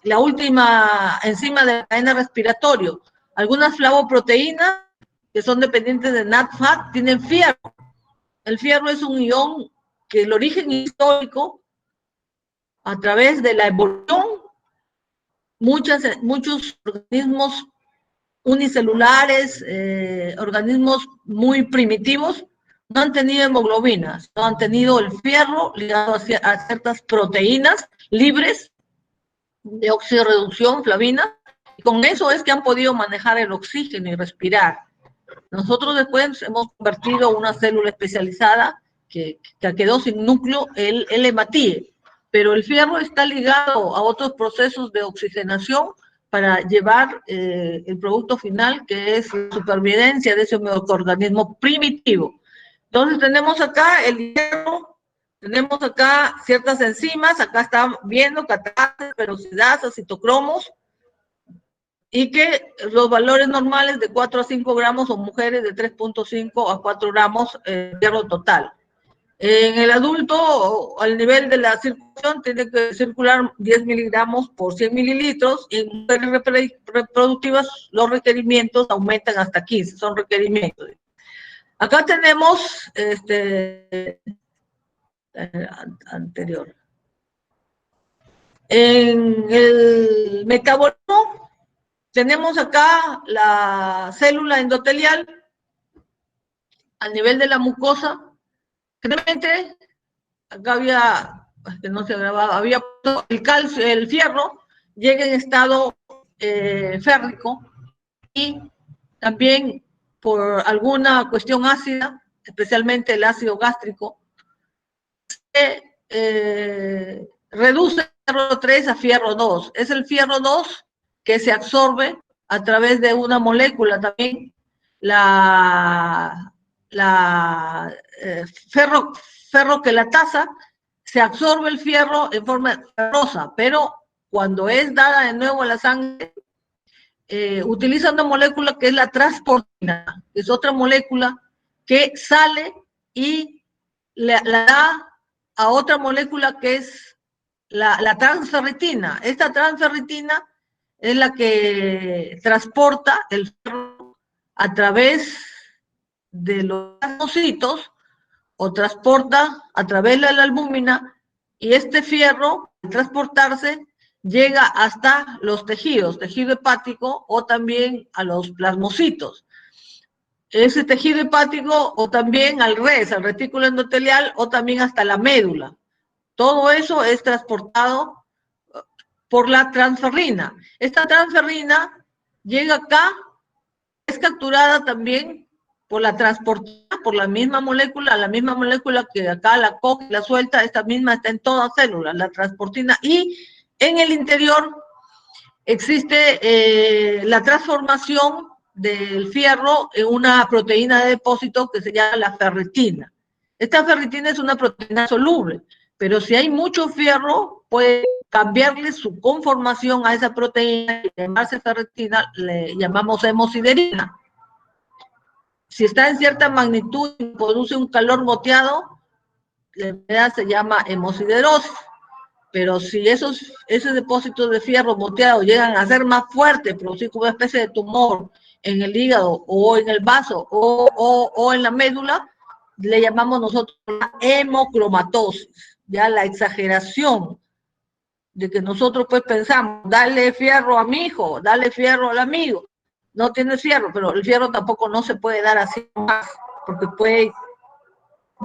la última enzima de la cadena respiratorio. Algunas flavoproteínas, que son dependientes de NADPH, tienen fierro. El fierro es un ion que el origen histórico, a través de la evolución, muchos organismos unicelulares, organismos muy primitivos, no han tenido hemoglobinas, no han tenido el fierro ligado a ciertas proteínas libres de oxirreducción, flavina, y con eso es que han podido manejar el oxígeno y respirar. Nosotros después hemos convertido una célula especializada que quedó sin núcleo, el hematíe, pero el fierro está ligado a otros procesos de oxigenación para llevar el producto final, que es la supervivencia de ese organismo primitivo. Entonces tenemos acá el hierro, tenemos acá ciertas enzimas, acá están viendo catases, peroxidasas, citocromos, y que los valores normales de 4 a 5 gramos o mujeres de 3.5 a 4 gramos de hierro total. En el adulto, al nivel de la circulación, tiene que circular 10 miligramos por 100 mililitros, y en mujeres reproductivas los requerimientos aumentan hasta 15, son requerimientos. Acá tenemos anterior. En el metabolismo tenemos acá la célula endotelial a nivel de la mucosa. Generalmente, acá había, que no se grababa, había el calcio, el fierro, llega en estado férrico, y también por alguna cuestión ácida, especialmente el ácido gástrico, se reduce el fierro 3 a fierro 2. Es el fierro 2 que se absorbe a través de una molécula también, la ferroquelatasa, se absorbe el fierro en forma ferrosa, pero cuando es dada de nuevo a la sangre, utiliza una molécula que es la transportina, que es otra molécula que sale y la da a otra molécula que es la transferritina. Esta transferritina es la que transporta el fierro a través de los plasmocitos o transporta a través de la albúmina, y este fierro, al transportarse, llega hasta los tejidos, tejido hepático o también a los plasmocitos. Ese tejido hepático o también al retículo endotelial o también hasta la médula. Todo eso es transportado por la transferrina. Esta transferrina llega acá, es capturada también por la transportina, por la misma molécula que acá la coge, la suelta, esta misma está en todas células, la transportina, y en el interior existe la transformación del fierro en una proteína de depósito que se llama la ferritina. Esta ferritina es una proteína soluble, pero si hay mucho fierro, puede cambiarle su conformación a esa proteína y llamarse ferritina, le llamamos hemosiderina. Si está en cierta magnitud y produce un calor moteado, la enfermedad se llama hemosiderosis. Pero si esos depósitos de fierro moteado llegan a ser más fuertes, producir como una especie de tumor en el hígado o en el vaso o en la médula, le llamamos nosotros la hemocromatosis, ya la exageración de que nosotros pues pensamos, dale fierro a mi hijo, dale fierro al amigo, no tiene fierro, pero el fierro tampoco no se puede dar así más, porque puede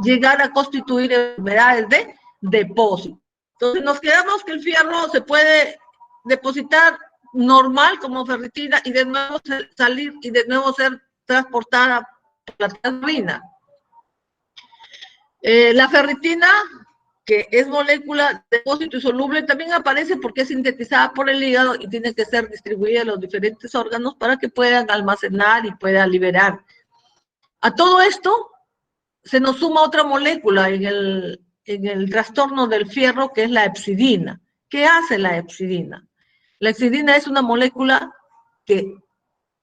llegar a constituir enfermedades de depósito. Entonces nos quedamos que el fierro se puede depositar normal como ferritina y de nuevo salir y de nuevo ser transportada por la transferrina. La ferritina, que es molécula de depósito insoluble, también aparece porque es sintetizada por el hígado y tiene que ser distribuida a los diferentes órganos para que puedan almacenar y puedan liberar. A todo esto se nos suma otra molécula en el trastorno del fierro, que es la hepcidina. ¿Qué hace la hepcidina? La hepcidina es una molécula que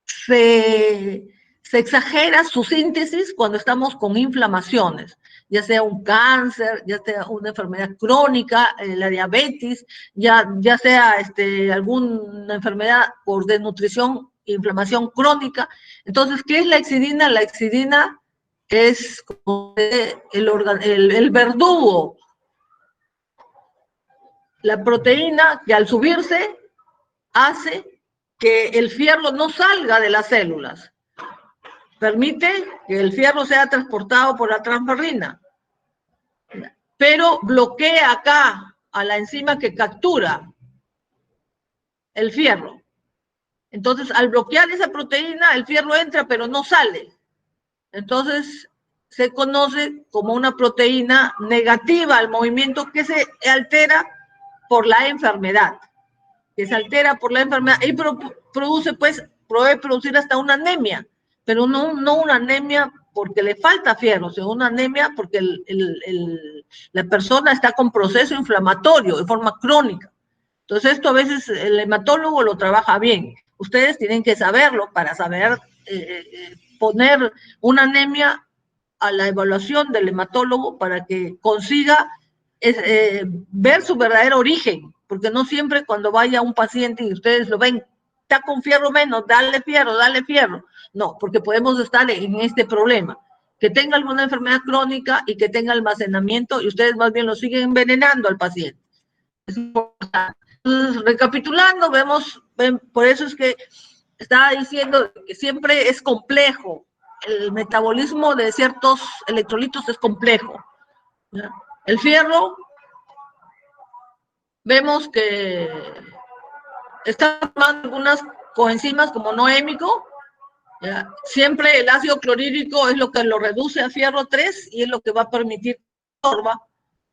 se exagera su síntesis cuando estamos con inflamaciones, ya sea un cáncer, ya sea una enfermedad crónica, la diabetes, ya sea alguna enfermedad por desnutrición, inflamación crónica. Entonces, ¿qué es la hepcidina? La hepcidina es como el verdugo, la proteína que al subirse hace que el fierro no salga de las células. Permite que el fierro sea transportado por la transferrina, pero bloquea acá a la enzima que captura el fierro. Entonces, al bloquear esa proteína, el fierro entra, pero no sale. Entonces, se conoce como una proteína negativa al movimiento que se altera por la enfermedad. Que se altera por la enfermedad y produce, pues, puede producir hasta una anemia, pero no una anemia porque le falta fierro, sino una anemia porque la persona está con proceso inflamatorio de forma crónica. Entonces, esto a veces el hematólogo lo trabaja bien. Ustedes tienen que saberlo para saber poner una anemia a la evaluación del hematólogo para que consiga ver su verdadero origen, porque no siempre cuando vaya un paciente y ustedes lo ven, está con fierro menos, dale fierro. No, porque podemos estar en este problema, que tenga alguna enfermedad crónica y que tenga almacenamiento y ustedes más bien lo siguen envenenando al paciente. Es importante. Entonces, recapitulando, por eso es que estaba diciendo que siempre es complejo. El metabolismo de ciertos electrolitos es complejo. ¿Ya? El fierro, vemos que está formando algunas coenzimas como noémico. ¿Ya? Siempre el ácido clorhídrico es lo que lo reduce a fierro 3 y es lo que va a permitir que absorba.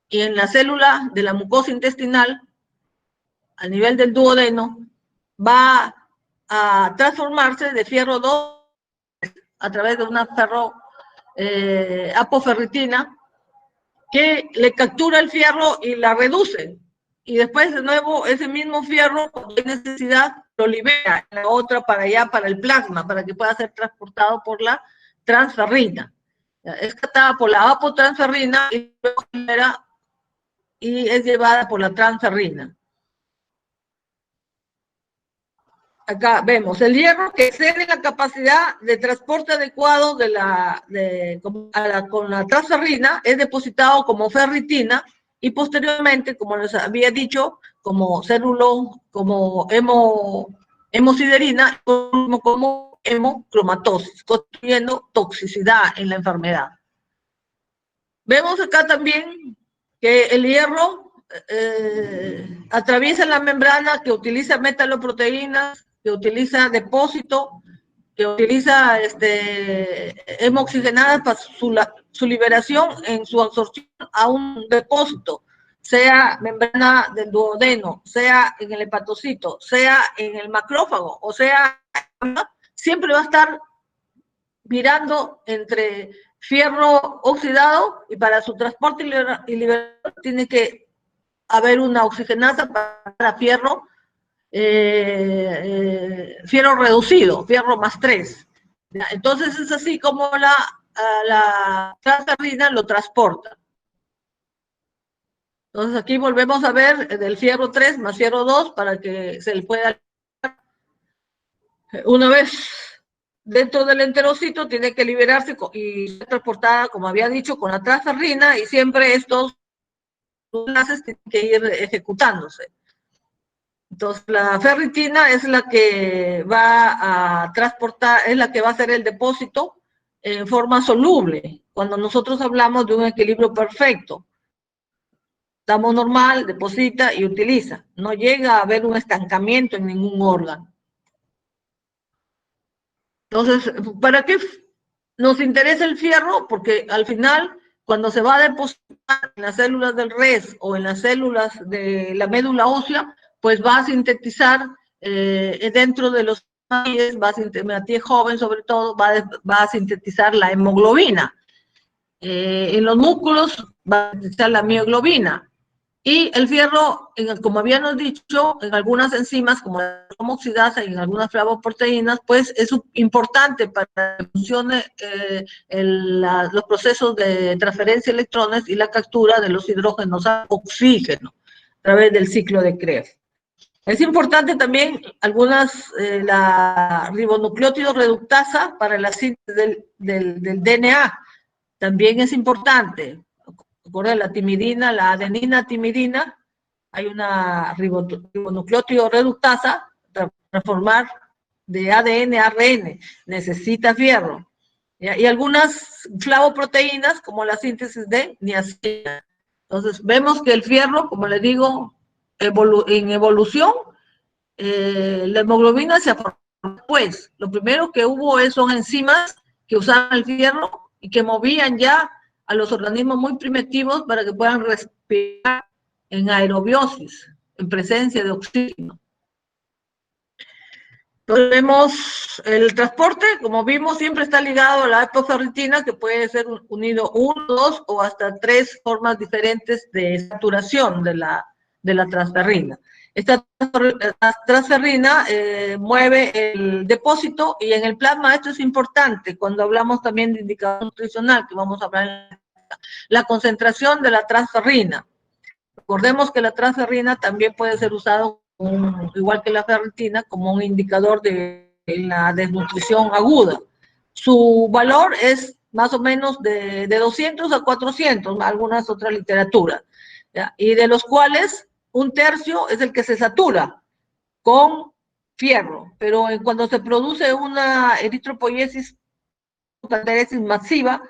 Y en la célula de la mucosa intestinal, a nivel del duodeno, va a transformarse de fierro 2 a través de una apoferritina que le captura el fierro y la reduce. Y después, de nuevo, ese mismo fierro, cuando hay necesidad, lo libera en la otra para allá, para el plasma, para que pueda ser transportado por la transferrina. Es captada por la apotransferrina y luego libera y es llevada por la transferrina. Acá vemos el hierro que excede la capacidad de transporte adecuado con la transferrina, es depositado como ferritina y posteriormente, como les había dicho, como célulón, como hemosiderina, como hemocromatosis, construyendo toxicidad en la enfermedad. Vemos acá también que el hierro atraviesa la membrana, que utiliza metaloproteínas, que utiliza depósito, que utiliza hemoxigenadas para su liberación en su absorción a un depósito, sea membrana del duodeno, sea en el hepatocito, sea en el macrófago, o sea, siempre va a estar mirando entre fierro oxidado y para su transporte y liberación tiene que haber una oxigenasa para fierro, fierro reducido, fierro más 3. Entonces es así como la transferrina lo transporta. Entonces aquí volvemos a ver del fierro 3 más fierro 2 para que se le pueda. Una vez dentro del enterocito tiene que liberarse y ser transportada, como había dicho, con la transferrina, y siempre estos enlaces tienen que ir ejecutándose. Entonces, la ferritina es la que va a transportar, es la que va a hacer el depósito en forma soluble. Cuando nosotros hablamos de un equilibrio perfecto, damos normal, deposita y utiliza. No llega a haber un estancamiento en ningún órgano. Entonces, ¿para qué nos interesa el fierro? Porque al final, cuando se va a depositar en las células del res o en las células de la médula ósea, pues va a sintetizar dentro de los hematíes joven sobre todo, va a sintetizar la hemoglobina. En los músculos va a sintetizar la mioglobina. Y el fierro, como habíamos dicho, en algunas enzimas, como la homoxidasa y en algunas flavoproteínas, pues es importante para que funcione los procesos de transferencia de electrones y la captura de los hidrógenos a oxígeno a través del ciclo de Krebs. Es importante también la ribonucleótido reductasa para la síntesis del DNA. También es importante. Recuerda la timidina, la adenina timidina, hay una ribonucleótido reductasa, transformar de ADN a ARN, necesita fierro. ¿Ya? Y algunas flavoproteínas, como la síntesis de niacina. Entonces, vemos que el fierro, como les digo, en evolución, la hemoglobina se formó después. Lo primero que hubo son enzimas que usaban el fierro y que movían ya a los organismos muy primitivos para que puedan respirar en aerobiosis, en presencia de oxígeno. Entonces vemos el transporte, como vimos, siempre está ligado a la apoferritina, que puede ser unido 1, 2 o hasta 3 formas diferentes de saturación de la transferrina. Esta transferrina mueve el depósito, y en el plasma esto es importante cuando hablamos también de indicador nutricional, que vamos a hablar, la concentración de la transferrina. Recordemos que la transferrina también puede ser usado, igual que la ferritina, como un indicador de la desnutrición aguda. Su valor es más o menos de 200 a 400, algunas otras literaturas, ¿ya? Y de los cuales un tercio es el que se satura con fierro, pero cuando se produce una eritropoiesis masiva,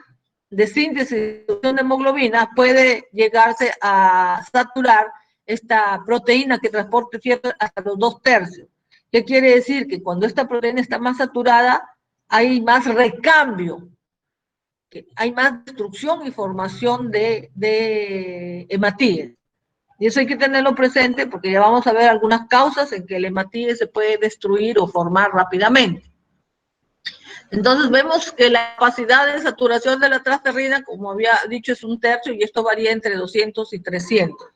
de síntesis de hemoglobina, puede llegarse a saturar esta proteína que transporta fierro hasta los 2/3. ¿Qué quiere decir? Que cuando esta proteína está más saturada, hay más recambio, hay más destrucción y formación de hematíes. Y eso hay que tenerlo presente, porque ya vamos a ver algunas causas en que el hematíes se puede destruir o formar rápidamente. Entonces vemos que la capacidad de saturación de la transferrina, como había dicho, es 1/3, y esto varía entre 200 y 300.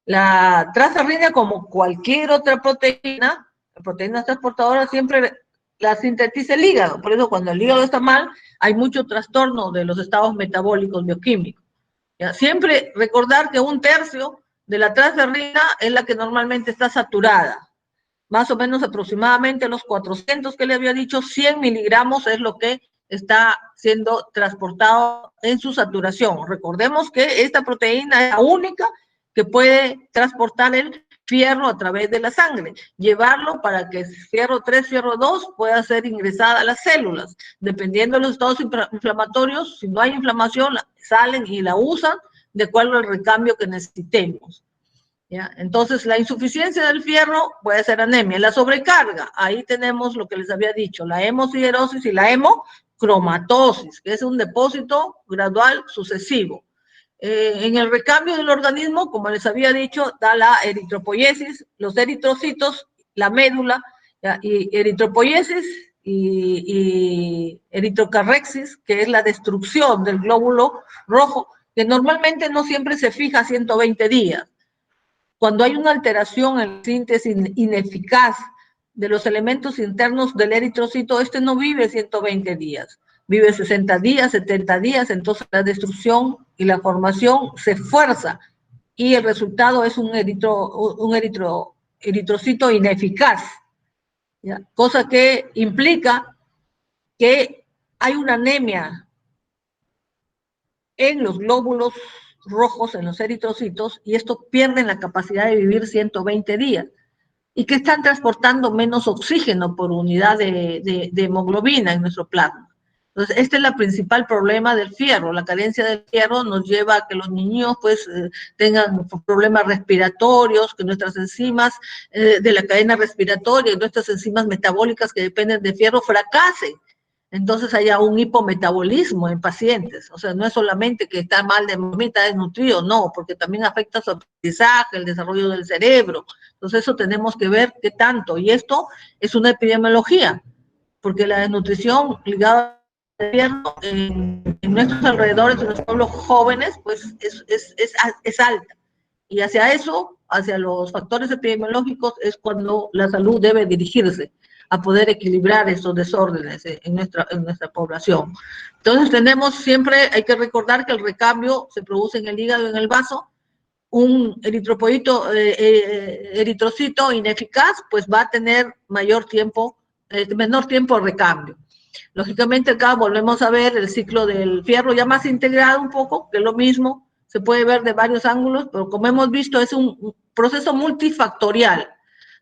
La transferrina, como cualquier otra proteína, la proteína transportadora, siempre la sintetiza el hígado. Por eso cuando el hígado está mal, hay mucho trastorno de los estados metabólicos bioquímicos. ¿Ya? Siempre recordar que 1/3 de la transferrina es la que normalmente está saturada. Más o menos aproximadamente los 400 que le había dicho, 100 miligramos es lo que está siendo transportado en su saturación. Recordemos que esta proteína es la única que puede transportar el fierro a través de la sangre, llevarlo para que fierro 3, fierro 2 pueda ser ingresada a las células. Dependiendo de los estados inflamatorios, si no hay inflamación, salen y la usan de acuerdo al recambio que necesitemos. ¿Ya? Entonces, la insuficiencia del fierro puede ser anemia. La sobrecarga, ahí tenemos lo que les había dicho, la hemosiderosis y la hemocromatosis, que es un depósito gradual sucesivo. En el recambio del organismo, como les había dicho, da la eritropoiesis, los eritrocitos, la médula, ¿ya? Y eritropoiesis y eritrocarrexis, que es la destrucción del glóbulo rojo, que normalmente no siempre se fija a 120 días. Cuando hay una alteración en la síntesis ineficaz de los elementos internos del eritrocito, este no vive 120 días, vive 60 días, 70 días, entonces la destrucción y la formación se fuerza y el resultado es un eritrocito ineficaz, ¿ya? Cosa que implica que hay una anemia en los glóbulos rojos, en los eritrocitos, y estos pierden la capacidad de vivir 120 días, y que están transportando menos oxígeno por unidad de hemoglobina en nuestro plasma. Entonces, este es el principal problema del fierro. La carencia del fierro nos lleva a que los niños pues tengan problemas respiratorios, que nuestras enzimas de la cadena respiratoria, nuestras enzimas metabólicas que dependen de fierro fracasen. Entonces haya un hipometabolismo en pacientes. O sea, no es solamente que está mal de mamita, desnutrido, no, porque también afecta su aprendizaje, el desarrollo del cerebro. Entonces eso tenemos que ver qué tanto. Y esto es una epidemiología, porque la desnutrición ligada al fierro en nuestros alrededores, en los pueblos jóvenes, pues es alta. Y hacia eso, hacia los factores epidemiológicos, es cuando la salud debe dirigirse a poder equilibrar esos desórdenes en nuestra población. Entonces tenemos siempre, hay que recordar que el recambio se produce en el hígado y en el vaso. Un eritrocito ineficaz, pues va a tener menor tiempo de recambio. Lógicamente acá volvemos a ver el ciclo del fierro ya más integrado un poco, que es lo mismo, se puede ver de varios ángulos, pero como hemos visto es un proceso multifactorial.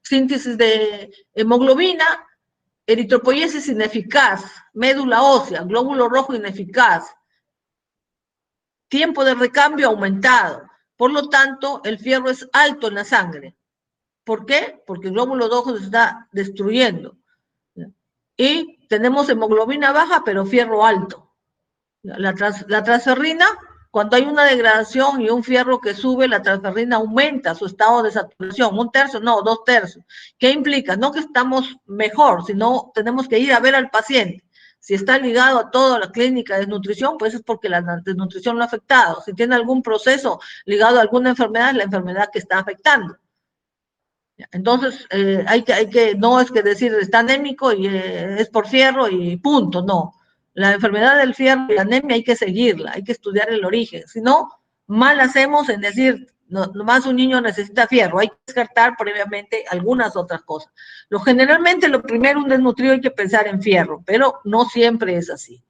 Síntesis de hemoglobina, eritropoiesis ineficaz, médula ósea, glóbulo rojo ineficaz, tiempo de recambio aumentado. Por lo tanto, el fierro es alto en la sangre. ¿Por qué? Porque el glóbulo rojo se está destruyendo. Y tenemos hemoglobina baja, pero fierro alto. La transferrina, cuando hay una degradación y un fierro que sube, la transferrina aumenta su estado de saturación, 1/3, no, 2/3. ¿Qué implica? No que estamos mejor, sino tenemos que ir a ver al paciente. Si está ligado a toda la clínica de desnutrición, pues es porque la desnutrición lo ha afectado. Si tiene algún proceso ligado a alguna enfermedad, es la enfermedad que está afectando. Entonces, no es que decir está anémico y es por fierro y punto, no. La enfermedad del fierro y la anemia hay que seguirla, hay que estudiar el origen. Si no, mal hacemos en decir, no, nomás un niño necesita fierro, hay que descartar previamente algunas otras cosas. Generalmente, lo primero, un desnutrido hay que pensar en fierro, pero no siempre es así.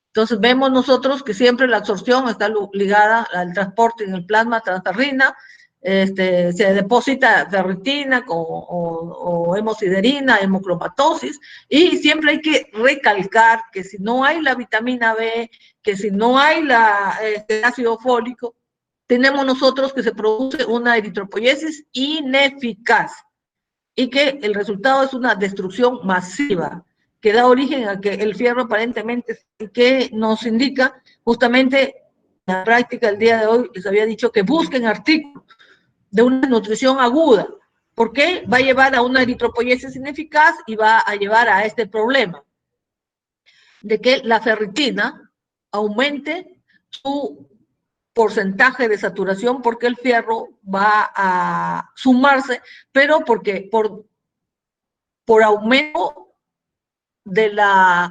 Entonces, vemos nosotros que siempre la absorción está ligada al transporte en el plasma transferrina, se deposita ferritina o hemosiderina, hemocromatosis, y siempre hay que recalcar que si no hay la vitamina B, que si no hay el ácido fólico, tenemos nosotros que se produce una eritropoiesis ineficaz y que el resultado es una destrucción masiva que da origen a que el fierro aparentemente, que nos indica justamente la práctica del día de hoy, les había dicho que busquen artículos de una nutrición aguda, porque va a llevar a una eritropoiesis ineficaz y va a llevar a este problema de que la ferritina aumente su porcentaje de saturación porque el fierro va a sumarse, pero porque por aumento de la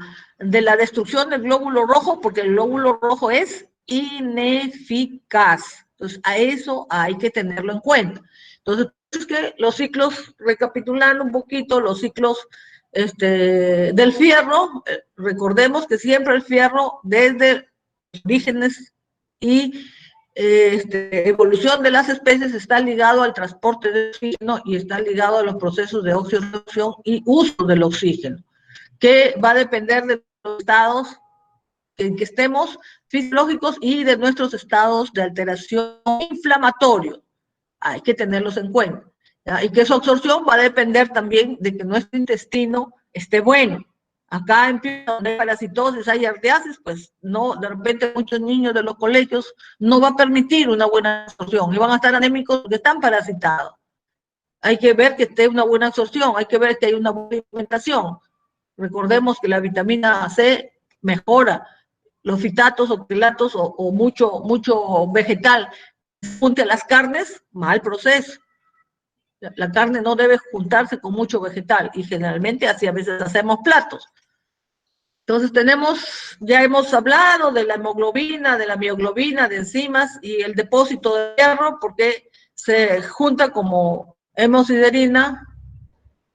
destrucción del glóbulo rojo, porque el glóbulo rojo es ineficaz. Entonces, a eso hay que tenerlo en cuenta. Entonces, es que los ciclos, recapitulando un poquito, los ciclos del fierro, recordemos que siempre el fierro, desde orígenes y evolución de las especies, está ligado al transporte de oxígeno y está ligado a los procesos de oxidación y uso del oxígeno, que va a depender de los estados en que estemos fisiológicos y de nuestros estados de alteración inflamatorio. Hay que tenerlos en cuenta. ¿Ya? Y que su absorción va a depender también de que nuestro intestino esté bueno. Acá empieza donde hay parasitosis, hay arteasis, pues no, de repente muchos niños de los colegios no va a permitir una buena absorción y van a estar anémicos porque están parasitados. Hay que ver que esté una buena absorción, hay que ver que hay una buena alimentación. Recordemos que la vitamina C mejora los fitatos o quilatos o mucho vegetal. Junte a las carnes, mal proceso. La carne no debe juntarse con mucho vegetal y generalmente así a veces hacemos platos. Entonces ya hemos hablado de la hemoglobina, de la mioglobina, de enzimas y el depósito de hierro porque se junta como hemosiderina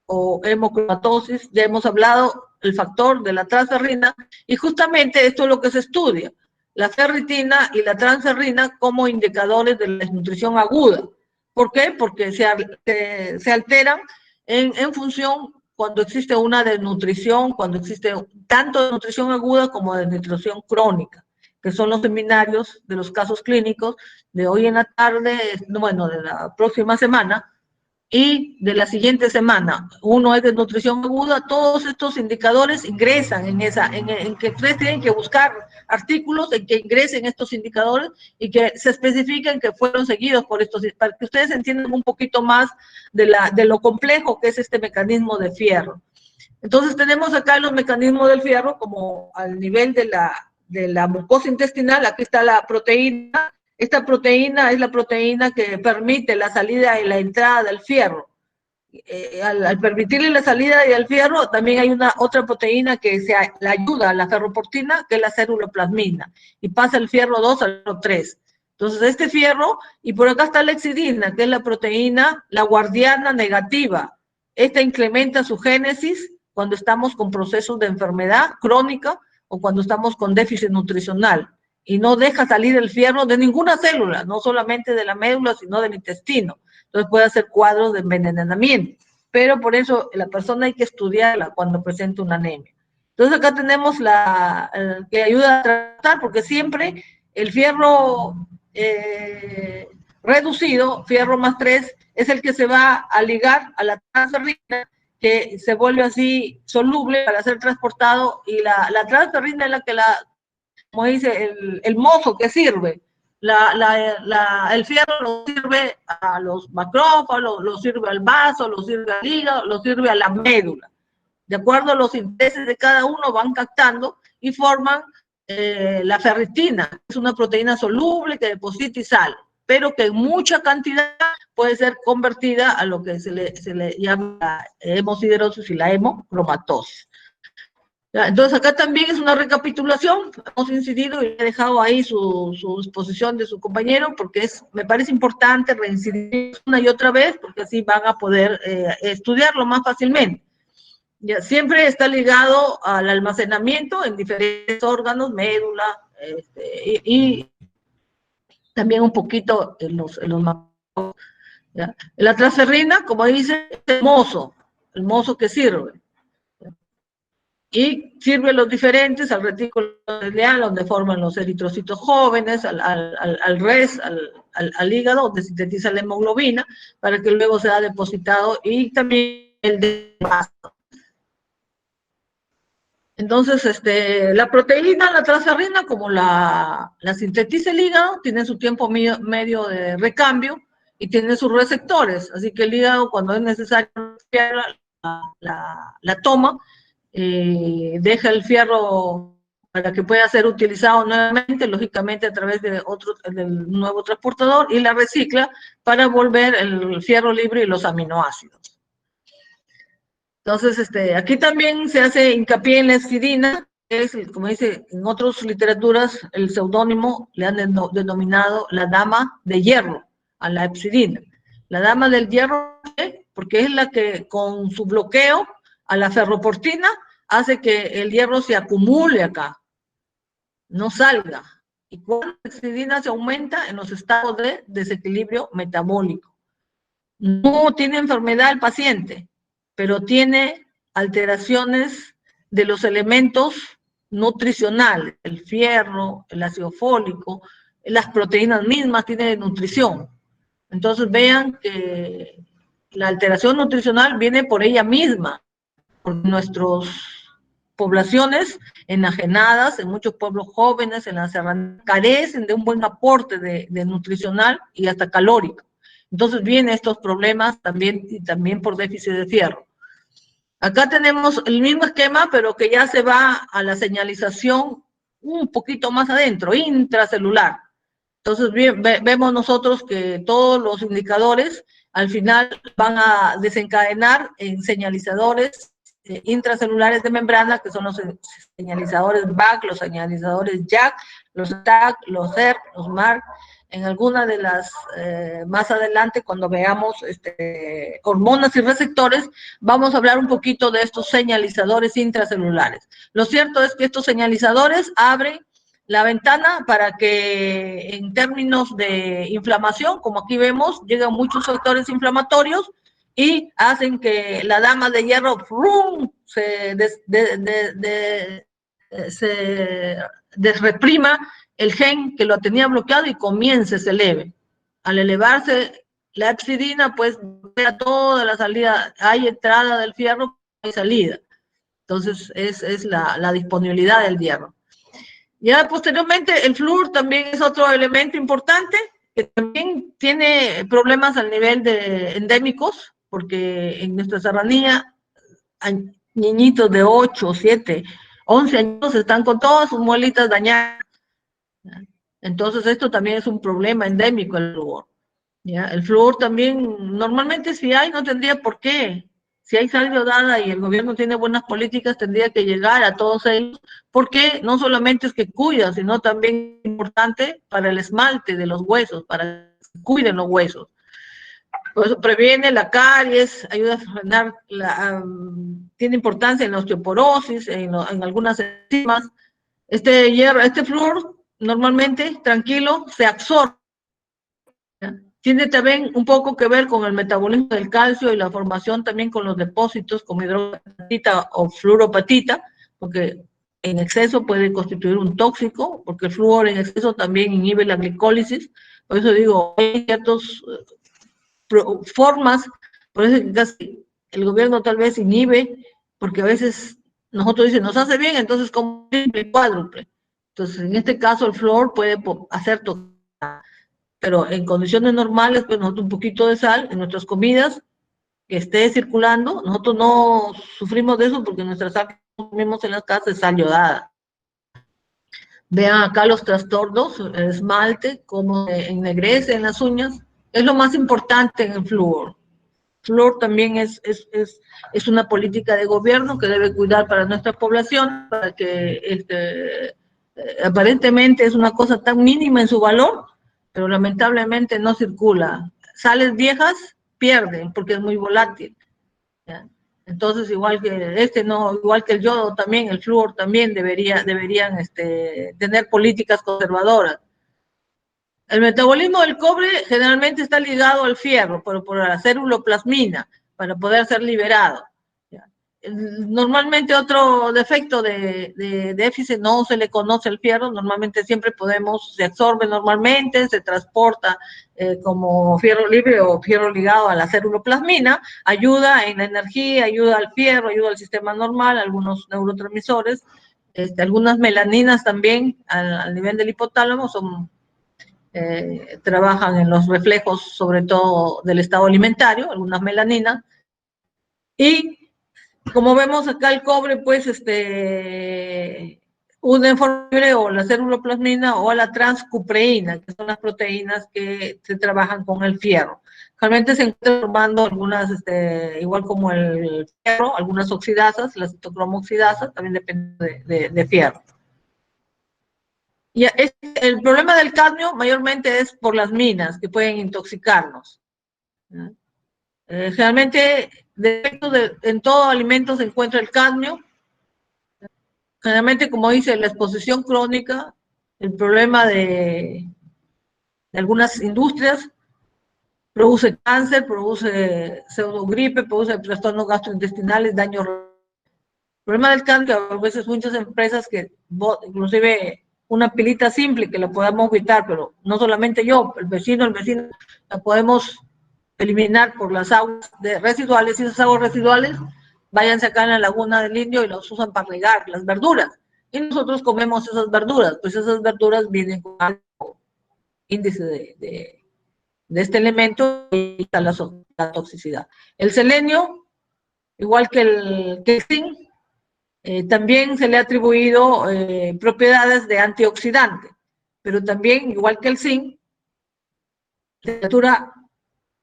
o hemocromatosis. Ya hemos hablado el factor de la transferrina, y justamente esto es lo que se estudia, la ferritina y la transferrina como indicadores de la desnutrición aguda. ¿Por qué? Porque se alteran en función cuando existe una desnutrición, cuando existe tanto desnutrición aguda como desnutrición crónica, que son los seminarios de los casos clínicos de hoy en la tarde, bueno, de la próxima semana, y de la siguiente semana. Uno es de nutrición aguda. Todos estos indicadores ingresan en que ustedes tienen que buscar artículos en que ingresen estos indicadores y que se especifiquen que fueron seguidos por estos, para que ustedes entiendan un poquito más de lo complejo que es este mecanismo de fierro. Entonces tenemos acá los mecanismos del fierro como al nivel de la mucosa intestinal. Aquí está la proteína. Esta proteína es la proteína que permite la salida y la entrada del fierro. Al permitirle la salida del fierro, también hay otra proteína que la ayuda a la ferroportina, que es la ceruloplasmina, y pasa el fierro 2 al fierro 3. Entonces, este fierro, y por acá está la exidina, que es la proteína, la guardiana negativa. Esta incrementa su génesis cuando estamos con procesos de enfermedad crónica o cuando estamos con déficit nutricional, y no deja salir el fierro de ninguna célula, no solamente de la médula, sino del intestino. Entonces puede hacer cuadros de envenenamiento, pero por eso la persona hay que estudiarla cuando presenta una anemia. Entonces acá tenemos que ayuda a tratar, porque siempre el fierro reducido, fierro más 3, es el que se va a ligar a la transferrina, que se vuelve así soluble para ser transportado, y la transferrina es la que como dice, el mozo que sirve. El fierro lo sirve a los macrófagos, lo sirve al vaso, lo sirve al hígado, lo sirve a la médula. De acuerdo a los intereses de cada uno, van captando y forman la ferritina. Es una proteína soluble que deposita y sale, pero que en mucha cantidad puede ser convertida a lo que se le llama la hemosiderosis y la hemocromatosis. Entonces acá también es una recapitulación. Hemos incidido y he dejado ahí su exposición de su compañero, porque me parece importante reincidir una y otra vez, porque así van a poder estudiarlo más fácilmente. Ya, siempre está ligado al almacenamiento en diferentes órganos, médula, y también un poquito en los ¿ya? La transferrina, como dice, es el mozo que sirve. Y sirve a los diferentes, al retículo endotelial, donde forman los eritrocitos jóvenes, al res, al hígado, donde sintetiza la hemoglobina, para que luego sea depositado, y también el de vaso. Entonces, la proteína, la transferrina, como la sintetiza el hígado, tiene su tiempo medio de recambio y tiene sus receptores, así que el hígado, cuando es necesario, la toma, deja el fierro para que pueda ser utilizado nuevamente, lógicamente a través del nuevo transportador, y la recicla para volver el fierro libre y los aminoácidos. Entonces, aquí también se hace hincapié en la hexidina, que es, como dice en otras literaturas, el seudónimo le han denominado la dama de hierro a la hexidina. La dama del hierro, porque es la que con su bloqueo a la ferroportina hace que el hierro se acumule acá, no salga. Y cuando la hexidina se aumenta en los estados de desequilibrio metabólico. No tiene enfermedad el paciente, pero tiene alteraciones de los elementos nutricionales, el fierro, el ácido fólico, las proteínas mismas tienen nutrición. Entonces vean que la alteración nutricional viene por ella misma, por nuestras poblaciones enajenadas, en muchos pueblos jóvenes, en la serranía, carecen de un buen aporte de nutricional y hasta calórico. Entonces vienen estos problemas también, y también por déficit de fierro. Acá tenemos el mismo esquema, pero que ya se va a la señalización un poquito más adentro, intracelular. Entonces vemos nosotros que todos los indicadores al final van a desencadenar en señalizadores intracelulares de membrana, que son los señalizadores BAC, los señalizadores JAK, los TAC, los ERK, los MARC, en alguna de las, más adelante, cuando veamos hormonas y receptores, vamos a hablar un poquito de estos señalizadores intracelulares. Lo cierto es que estos señalizadores abren la ventana para que en términos de inflamación, como aquí vemos, llegan muchos factores inflamatorios y hacen que la dama de hierro ¡frum! Se desreprima el gen que lo tenía bloqueado y comience, se eleve. Al elevarse la epsidina, pues toda la salida, hay entrada del fierro, hay salida. Entonces, es la disponibilidad del hierro. Ya posteriormente, el flúor también es otro elemento importante, que también tiene problemas al nivel de endémicos, porque en nuestra serranía hay niñitos de 8, 7, 11 años están con todas sus muelitas dañadas. Entonces, esto también es un problema endémico, el flúor. ¿Ya? El flúor también, normalmente si hay, no tendría por qué. Si hay sal iodada y el gobierno tiene buenas políticas, tendría que llegar a todos ellos, porque no solamente es que cuida, sino también es importante para el esmalte de los huesos, para que cuiden los huesos. Por eso previene la caries, ayuda a frenar, tiene importancia en la osteoporosis, en algunas enzimas. Este flúor normalmente, tranquilo, se absorbe. Tiene también un poco que ver con el metabolismo del calcio y la formación también con los depósitos como hidroxapatita o fluoropatita, porque en exceso puede constituir un tóxico, porque el flúor en exceso también inhibe la glicólisis. Por eso digo, hay ciertas formas, por eso casi el gobierno tal vez inhibe, porque a veces nosotros dicen, nos hace bien, entonces como triple, cuádruple. Entonces, en este caso, el flúor puede hacer toxicidad. Pero en condiciones normales, pues nosotros un poquito de sal en nuestras comidas, que esté circulando, nosotros no sufrimos de eso porque nuestra sal que comemos en las casas es sal iodada. Vean acá los trastornos, el esmalte, cómo ennegrece en las uñas, es lo más importante en el flúor. El flúor también es una política de gobierno que debe cuidar para nuestra población, para que aparentemente es una cosa tan mínima en su valor, pero lamentablemente no circula. Sales viejas pierden porque es muy volátil. ¿Ya? Entonces, igual que igual que el yodo también, el flúor también deberían tener políticas conservadoras. El metabolismo del cobre generalmente está ligado al fierro, pero por la ceruloplasmina, para poder ser liberado. Normalmente otro defecto de déficit no se le conoce el fierro, normalmente siempre se absorbe normalmente, se transporta como fierro libre o fierro ligado a la ceruloplasmina, ayuda en la energía, ayuda al fierro, ayuda al sistema normal, algunos neurotransmisores, algunas melaninas también al nivel del hipotálamo trabajan en los reflejos sobre todo del estado alimentario, algunas melaninas, y como vemos acá el cobre, pues, una en forma libre o la ceruloplasmina o la transcupreína, que son las proteínas que se trabajan con el fierro. Realmente se encuentran formando algunas, igual como el fierro, algunas oxidasas, las citocromoxidasas, también depende de fierro. Y el problema del cadmio mayormente es por las minas que pueden intoxicarnos. Generalmente, en todo alimento se encuentra el cadmio. Generalmente, como dice, la exposición crónica, el problema de algunas industrias, produce cáncer, produce pseudogripe, produce trastornos gastrointestinales, daños. El problema del cadmio, a veces muchas empresas que, inclusive una pilita simple que la podamos evitar, pero no solamente yo, el vecino, la podemos eliminar por las aguas residuales, y esas aguas residuales váyanse acá en la laguna del Indio y los usan para regar las verduras. Y nosotros comemos esas verduras, pues esas verduras vienen con alto índice de este elemento y la toxicidad. El selenio, igual que el zinc, también se le ha atribuido propiedades de antioxidante, pero también, igual que el zinc, temperatura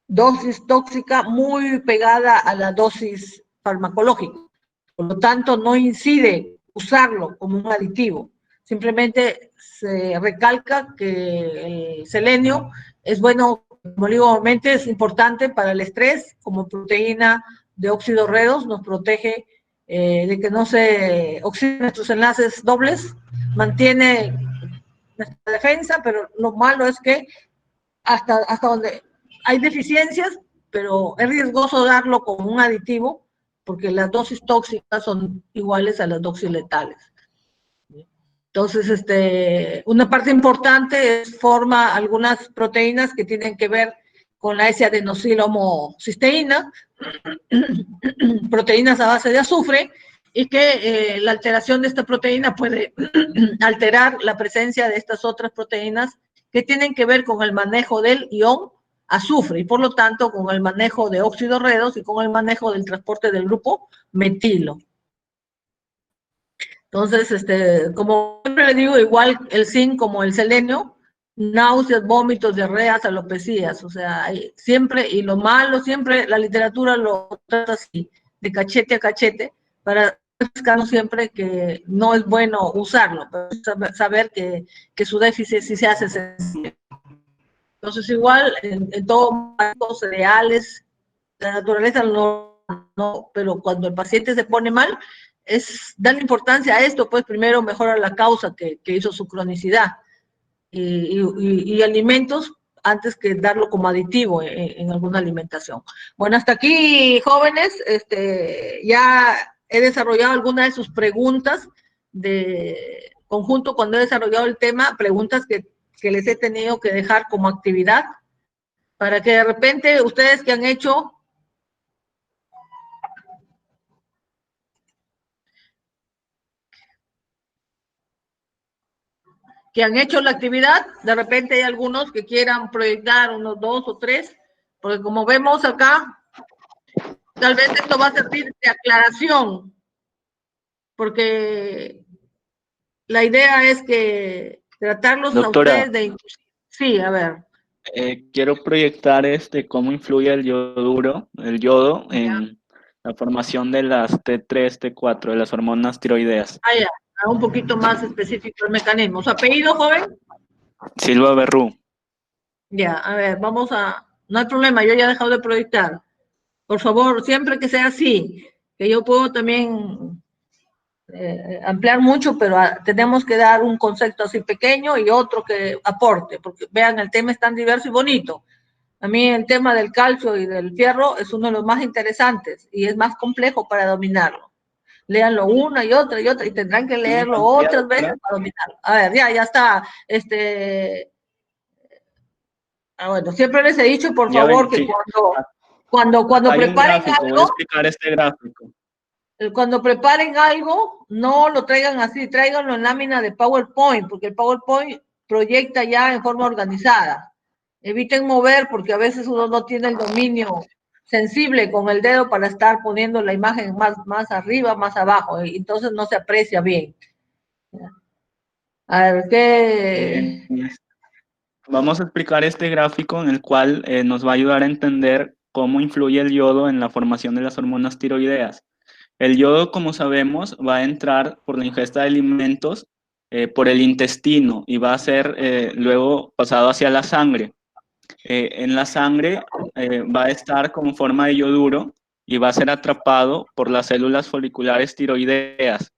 dosis tóxica muy pegada a la dosis farmacológica. Por lo tanto, no incide usarlo como un aditivo. Simplemente se recalca que el selenio es bueno, como digo, es importante para el estrés, como proteína de óxido redos, nos protege de que no se oxiden nuestros enlaces dobles, mantiene nuestra defensa, pero lo malo es que hasta donde hay deficiencias, pero es riesgoso darlo como un aditivo, porque las dosis tóxicas son iguales a las dosis letales. Entonces, una parte importante es forma algunas proteínas que tienen que ver con la S-adenosíl-homocisteína, proteínas a base de azufre, y que la alteración de esta proteína puede alterar la presencia de estas otras proteínas que tienen que ver con el manejo del ion azufre y por lo tanto con el manejo de óxidos redos y con el manejo del transporte del grupo metilo. Entonces, como siempre le digo, igual el zinc como el selenio, náuseas, vómitos, diarreas, alopecias, o sea, siempre, y lo malo, siempre la literatura lo trata así, de cachete a cachete, para siempre que no es bueno usarlo, pero saber que su déficit sí se hace sensible. Entonces, igual, en todo, cereales, la naturaleza no, pero cuando el paciente se pone mal, es darle importancia a esto, pues primero mejora la causa que hizo su cronicidad y alimentos antes que darlo como aditivo en alguna alimentación. Bueno, hasta aquí, jóvenes, ya he desarrollado algunas de sus preguntas de conjunto cuando he desarrollado el tema, preguntas que les he tenido que dejar como actividad, para que de repente ustedes que han hecho la actividad, de repente hay algunos que quieran proyectar unos 2 o 3, porque como vemos acá, tal vez esto va a servir de aclaración, porque la idea es que tratarlos Doctora, a ustedes de... Sí, a ver. quiero proyectar cómo influye el yodo en la formación de las T3, T4, de las hormonas tiroideas. Ah, ya, un poquito más específico el mecanismo. ¿Su apellido, joven? Silva Berrú. Ya, a ver, vamos a... No hay problema, yo ya he dejado de proyectar. Por favor, siempre que sea así, que yo puedo también ampliar mucho, pero tenemos que dar un concepto así pequeño y otro que aporte, porque vean, el tema es tan diverso y bonito. A mí el tema del calcio y del fierro es uno de los más interesantes y es más complejo para dominarlo. Léanlo una y otra y tendrán que leerlo otras veces para dominarlo. A ver, ya está. Bueno, siempre les he dicho, por favor, que cuando hay un preparen gráfico, voy a algo, explicar este gráfico. cuando preparen algo, no lo traigan así, tráiganlo en lámina de PowerPoint, porque el PowerPoint proyecta ya en forma organizada. Eviten mover, porque a veces uno no tiene el dominio sensible con el dedo para estar poniendo la imagen más arriba, más abajo, entonces no se aprecia bien. A ver, ¿qué? Vamos a explicar este gráfico en el cual nos va a ayudar a entender cómo influye el yodo en la formación de las hormonas tiroideas. El yodo, como sabemos, va a entrar por la ingesta de alimentos por el intestino y va a ser luego pasado hacia la sangre. En la sangre va a estar como forma de yoduro y va a ser atrapado por las células foliculares tiroideas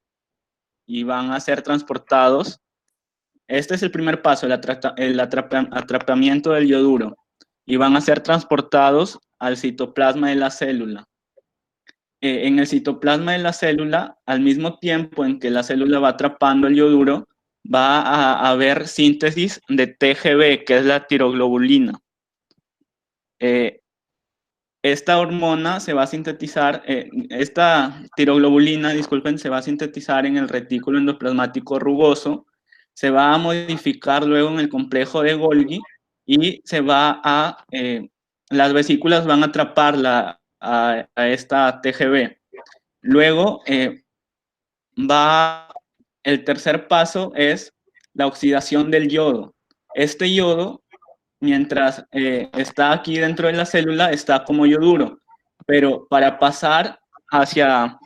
y van a ser transportados. Este es el primer paso, el atrapamiento del yoduro, y van a ser transportados al citoplasma de la célula. En el citoplasma de la célula, al mismo tiempo en que la célula va atrapando el yoduro, va a haber síntesis de TGB, que es la tiroglobulina. Esta hormona se va a sintetizar, esta tiroglobulina, disculpen, se va a sintetizar en el retículo endoplasmático rugoso, se va a modificar luego en el complejo de Golgi y las vesículas van a atrapar a esta TGB. Luego, el tercer paso es la oxidación del yodo. Este yodo, mientras está aquí dentro de la célula, está como yoduro, pero para pasar hacia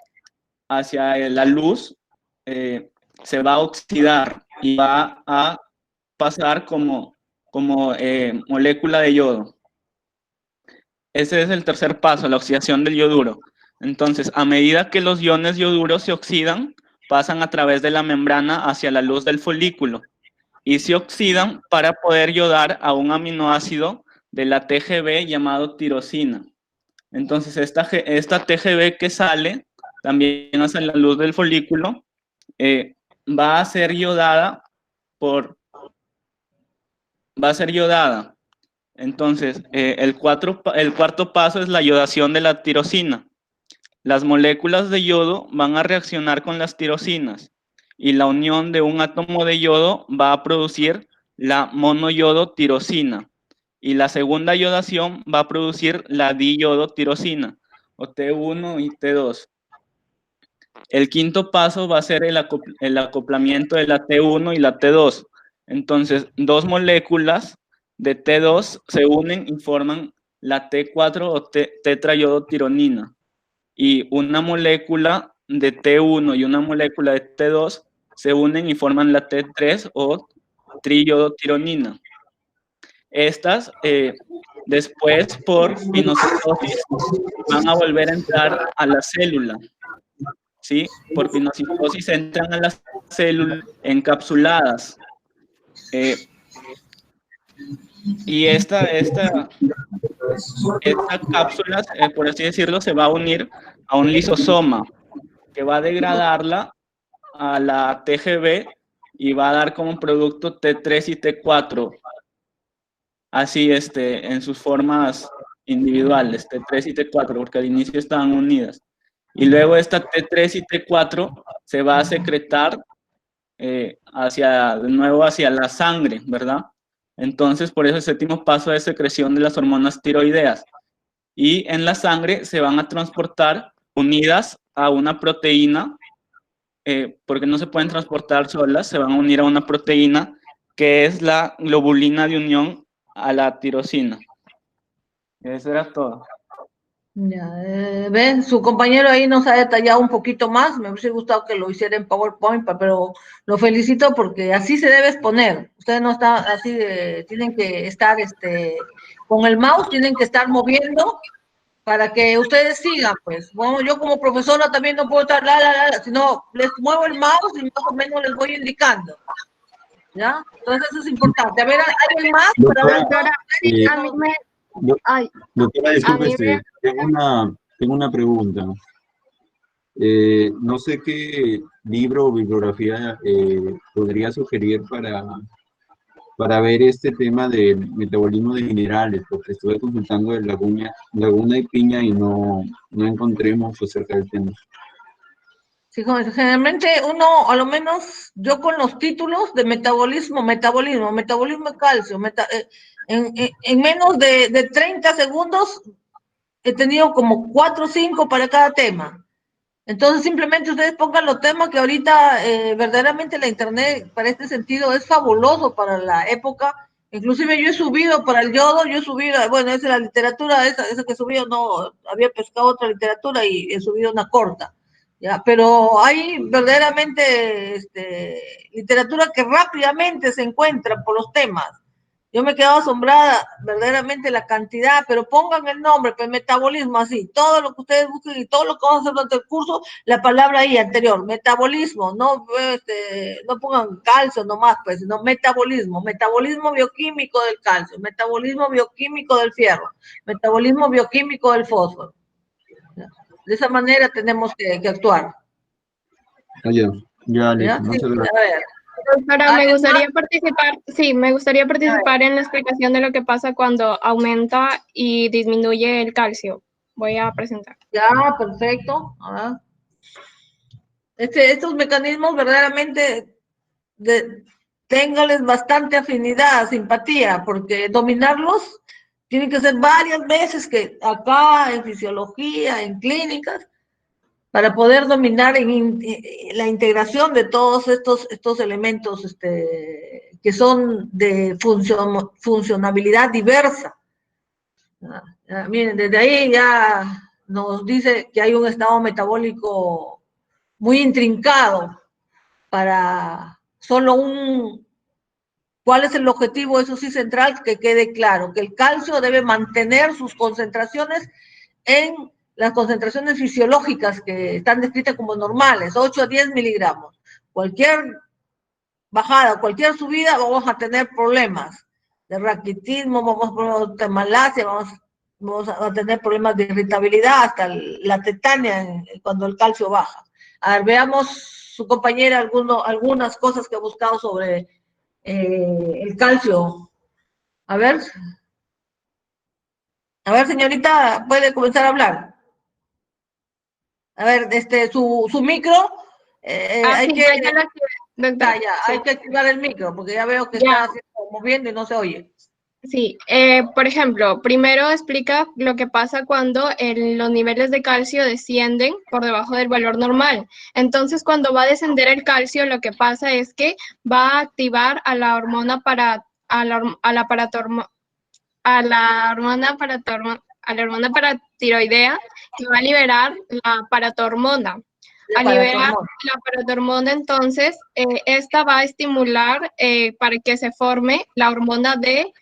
la luz, se va a oxidar. y va a pasar como molécula de yodo. Ese es el tercer paso, la oxidación del yoduro. Entonces, a medida que los iones yoduros se oxidan, pasan a través de la membrana hacia la luz del folículo y se oxidan para poder yodar a un aminoácido de la TGB llamado tirosina. Entonces, esta TGB que sale también hacia la luz del folículo va a ser yodada Entonces, el cuarto paso es la yodación de la tirosina. Las moléculas de yodo van a reaccionar con las tirosinas y la unión de un átomo de yodo va a producir la monoyodotirosina y la segunda yodación va a producir la diyodotirosina o T1 y T2. El quinto paso va a ser el acoplamiento de la T1 y la T2. Entonces, dos moléculas de T2 se unen y forman la T4 o tetrayodotironina. Y una molécula de T1 y una molécula de T2 se unen y forman la T3 o triyodotironina. Estas, después por pinocitosis, van a volver a entrar a la célula. ¿Sí? Por pinocitosis entran a las células encapsuladas. Y estas cápsulas, por así decirlo, se va a unir a un lisosoma que va a degradarla a la TGB y va a dar como producto T3 y T4. Así, en sus formas individuales, T3 y T4, porque al inicio estaban unidas. Y luego esta T3 y T4 se va a secretar de nuevo hacia la sangre, ¿verdad? Entonces, por eso el séptimo paso es secreción de las hormonas tiroideas. Y en la sangre se van a transportar unidas a una proteína, porque no se pueden transportar solas, se van a unir a una proteína que es la globulina de unión a la tirosina. Eso era todo. Ya, ven, su compañero ahí nos ha detallado un poquito más, me hubiese gustado que lo hiciera en PowerPoint, pero lo felicito porque así se debe exponer. Ustedes no están así, tienen que estar con el mouse, tienen que estar moviendo para que ustedes sigan, pues. Bueno, yo como profesora también no puedo estar sino les muevo el mouse y más o menos les voy indicando. ¿Ya? Entonces eso es importante. A ver, ¿alguien más? Doctora, a mí me... Doctora, disculpe, tengo una pregunta. No sé qué libro o bibliografía podría sugerir para ver este tema del metabolismo de minerales, porque estuve consultando de Laguna y Piña y no encontré mucho acerca del tema. Sí, generalmente uno, a lo menos yo con los títulos de metabolismo de calcio, en menos de 30 segundos he tenido como 4 o 5 para cada tema. Entonces simplemente ustedes pongan los temas que ahorita verdaderamente la internet para este sentido es fabuloso para la época. Inclusive yo he subido para el yodo, bueno, esa es la literatura, esa que he subido, no, había pescado otra literatura y he subido una corta. ¿Ya? Pero hay verdaderamente literatura que rápidamente se encuentra por los temas. Yo me he quedado asombrada verdaderamente la cantidad, pero pongan el nombre, pues metabolismo así, todo lo que ustedes busquen y todo lo que vamos a hacer durante el curso, la palabra ahí anterior, metabolismo, no pongan calcio nomás, pues, sino metabolismo bioquímico del calcio, metabolismo bioquímico del fierro, metabolismo bioquímico del fósforo. De esa manera tenemos que actuar. Ya, listo. Muchas gracias. A ver. Doctora, me gustaría participar en la explicación de lo que pasa cuando aumenta y disminuye el calcio. Voy a presentar. Ya, perfecto. Estos mecanismos verdaderamente téngales bastante afinidad, simpatía, porque dominarlos tienen que ser varias veces que acá en fisiología, en clínicas, para poder dominar la integración de todos estos elementos que son de funcionabilidad diversa. Miren, desde ahí ya nos dice que hay un estado metabólico muy intrincado para solo ¿cuál es el objetivo? Eso sí, central, que quede claro, que el calcio debe mantener sus concentraciones en las concentraciones fisiológicas que están descritas como normales, 8 a 10 miligramos. Cualquier bajada, cualquier subida, vamos a tener problemas de raquitismo, vamos a tener malasia, vamos a tener problemas de irritabilidad, hasta la tetania cuando el calcio baja. A ver, veamos su compañera algunas cosas que ha buscado sobre el calcio. A ver, señorita, puede comenzar a hablar. A ver, su micro, hay sí, que... ya lo activé, doctora. Hay que activar el micro, porque ya veo que está moviendo y no se oye. Sí, por ejemplo, primero explica lo que pasa cuando los niveles de calcio descienden por debajo del valor normal. Entonces, cuando va a descender el calcio, lo que pasa es que va a activar a la hormona paratiroidea, que va a liberar la paratormona. Al liberar la paratormona, entonces, esta va a estimular para que se forme la hormona de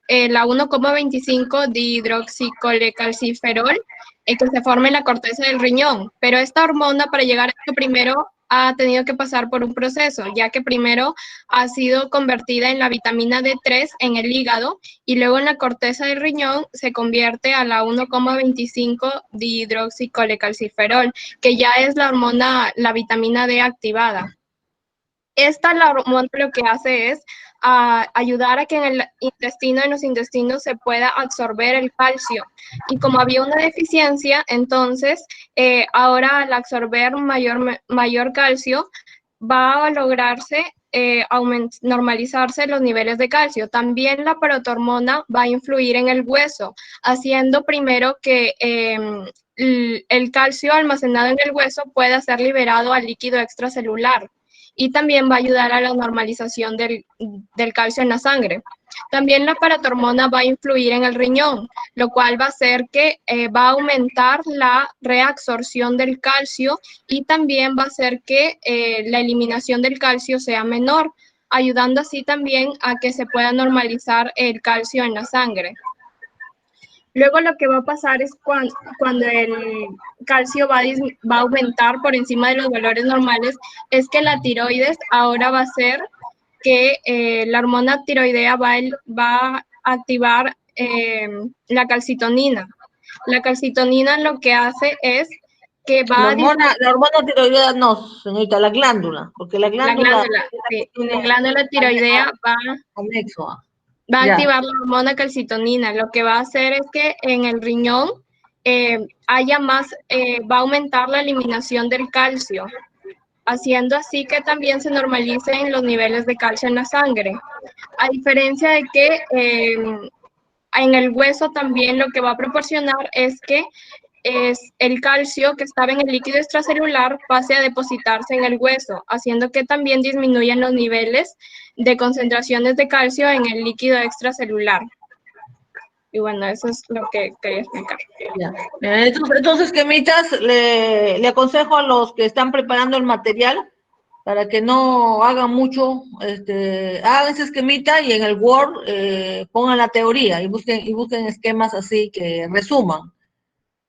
la 1,25 dihidroxicolecalciferol, que se forme en la corteza del riñón. Pero esta hormona, para llegar a esto, primero ha tenido que pasar por un proceso, ya que primero ha sido convertida en la vitamina D3 en el hígado y luego en la corteza del riñón se convierte a la 1,25 dihidroxicolecalciferol, que ya es la hormona, la vitamina D activada. La hormona lo que hace es ayudar a que en los intestinos se pueda absorber el calcio. Y como había una deficiencia, entonces ahora al absorber mayor calcio va a lograrse normalizarse los niveles de calcio. También la paratormona va a influir en el hueso, haciendo primero que el calcio almacenado en el hueso pueda ser liberado al líquido extracelular. Y también va a ayudar a la normalización del calcio en la sangre. También la paratormona va a influir en el riñón, lo cual va a hacer que va a aumentar la reabsorción del calcio y también va a hacer que la eliminación del calcio sea menor, ayudando así también a que se pueda normalizar el calcio en la sangre. Luego lo que va a pasar es cuando el calcio va a aumentar por encima de los valores normales, es que la tiroides ahora va a hacer que la hormona tiroidea va a activar la calcitonina. La calcitonina lo que hace es que va la hormona tiroidea no, señorita, la glándula, porque la glándula tiroidea anexo. Va a activar la hormona calcitonina. Lo que va a hacer es que en el riñón va a aumentar la eliminación del calcio, haciendo así que también se normalicen los niveles de calcio en la sangre. A diferencia de que en el hueso también lo que va a proporcionar es que el calcio que estaba en el líquido extracelular pase a depositarse en el hueso, haciendo que también disminuyan los niveles de concentraciones de calcio en el líquido extracelular. Y bueno, eso es lo que quería explicar. Entonces, Quemitas, le aconsejo a los que están preparando el material para que no hagan mucho, hagan ese esquemita y en el Word pongan la teoría y busquen esquemas así que resuman.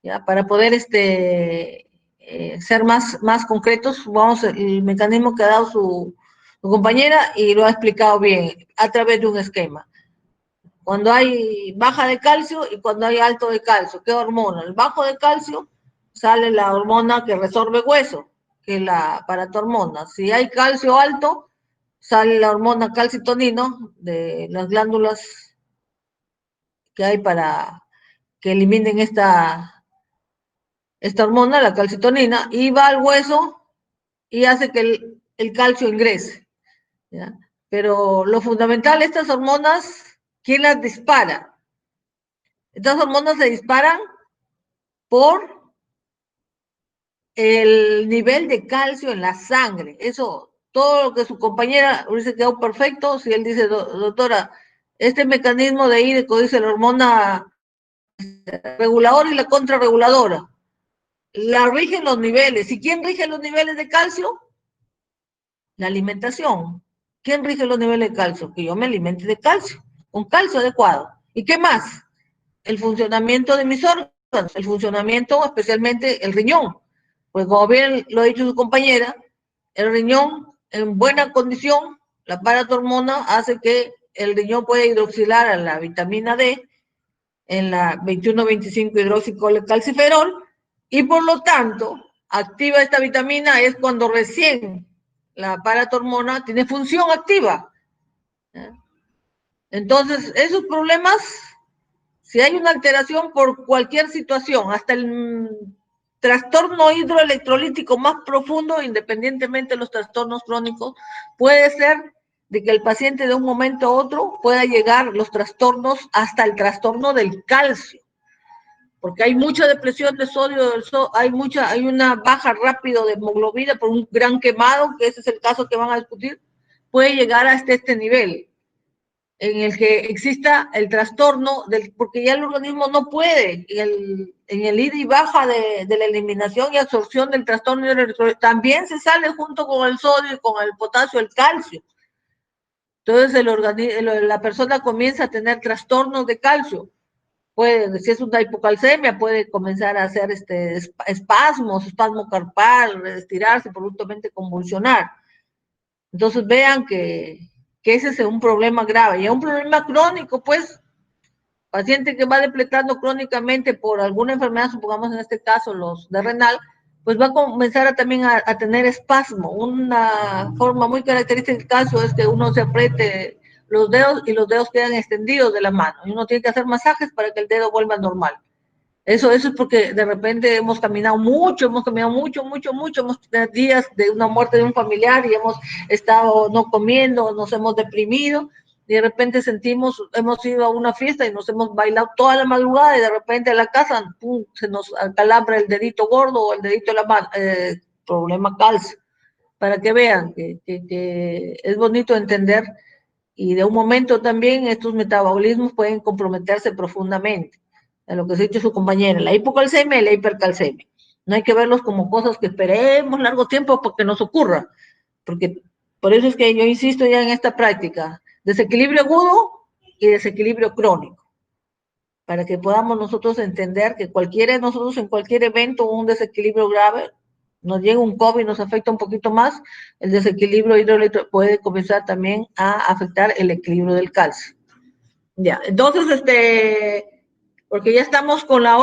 ¿Ya? Para poder ser más concretos, el mecanismo que ha dado su compañera y lo ha explicado bien a través de un esquema. Cuando hay baja de calcio y cuando hay alto de calcio, ¿qué hormona? El bajo de calcio sale la hormona que resorbe hueso, que es la paratormona. Si hay calcio alto, sale la hormona calcitonino de las glándulas que hay para que eliminen esta hormona, la calcitonina, y va al hueso y hace que el calcio ingrese. ¿Ya? Pero lo fundamental, estas hormonas, ¿quién las dispara? Estas hormonas se disparan por el nivel de calcio en la sangre. Eso, todo lo que su compañera hubiese quedado perfecto, si él dice, doctora, este mecanismo de IDECO dice la hormona reguladora y la contrarreguladora. La rigen los niveles. ¿Y quién rige los niveles de calcio? La alimentación. ¿Quién rige los niveles de calcio? Que yo me alimente de calcio, con calcio adecuado. ¿Y qué más? El funcionamiento de mis órganos, el funcionamiento, especialmente el riñón. Pues como bien lo ha dicho su compañera, el riñón en buena condición, la paratormona hace que el riñón pueda hidroxilar a la vitamina D en la 21,25 hidroxicalciferol y por lo tanto activa esta vitamina es cuando recién la paratormona tiene función activa. Entonces, esos problemas, si hay una alteración por cualquier situación, hasta el trastorno hidroelectrolítico más profundo, independientemente de los trastornos crónicos, puede ser de que el paciente de un momento a otro pueda llegar los trastornos hasta el trastorno del calcio, porque hay mucha depresión de sodio, hay una baja rápido de hemoglobina por un gran quemado, que ese es el caso que van a discutir, puede llegar hasta este nivel, en el que exista el trastorno, porque ya el organismo no puede, en el ida y baja de la eliminación y absorción del trastorno, también se sale junto con el sodio y con el potasio, el calcio. Entonces la persona comienza a tener trastornos de calcio. Si es una hipocalcemia, puede comenzar a hacer espasmo carpal, estirarse, absolutamente convulsionar. Entonces vean que ese es un problema grave. Y un problema crónico, pues, paciente que va depletando crónicamente por alguna enfermedad, supongamos en este caso los de renal, pues va a comenzar también a tener espasmo. Una forma muy característica del caso es que uno se apriete los dedos y los dedos quedan extendidos de la mano. Y uno tiene que hacer masajes para que el dedo vuelva normal. Eso es porque de repente hemos caminado mucho, hemos tenido días de una muerte de un familiar y hemos estado no comiendo, nos hemos deprimido, y de repente hemos ido a una fiesta y nos hemos bailado toda la madrugada y de repente a la casa, pum, se nos acalambra el dedito gordo o el dedito de la mano, problema calcio, para que vean que es bonito entender, y de un momento también estos metabolismos pueden comprometerse profundamente. A lo que se ha dicho su compañera, la hipocalcemia y la hipercalcemia. No hay que verlos como cosas que esperemos largo tiempo para que nos ocurra, porque por eso es que yo insisto ya en esta práctica, desequilibrio agudo y desequilibrio crónico, para que podamos nosotros entender que cualquiera de nosotros en cualquier evento un desequilibrio grave, nos llega un COVID, nos afecta un poquito más, el desequilibrio hidroeléctrico puede comenzar también a afectar el equilibrio del calcio. Ya, entonces, porque ya estamos con la hora.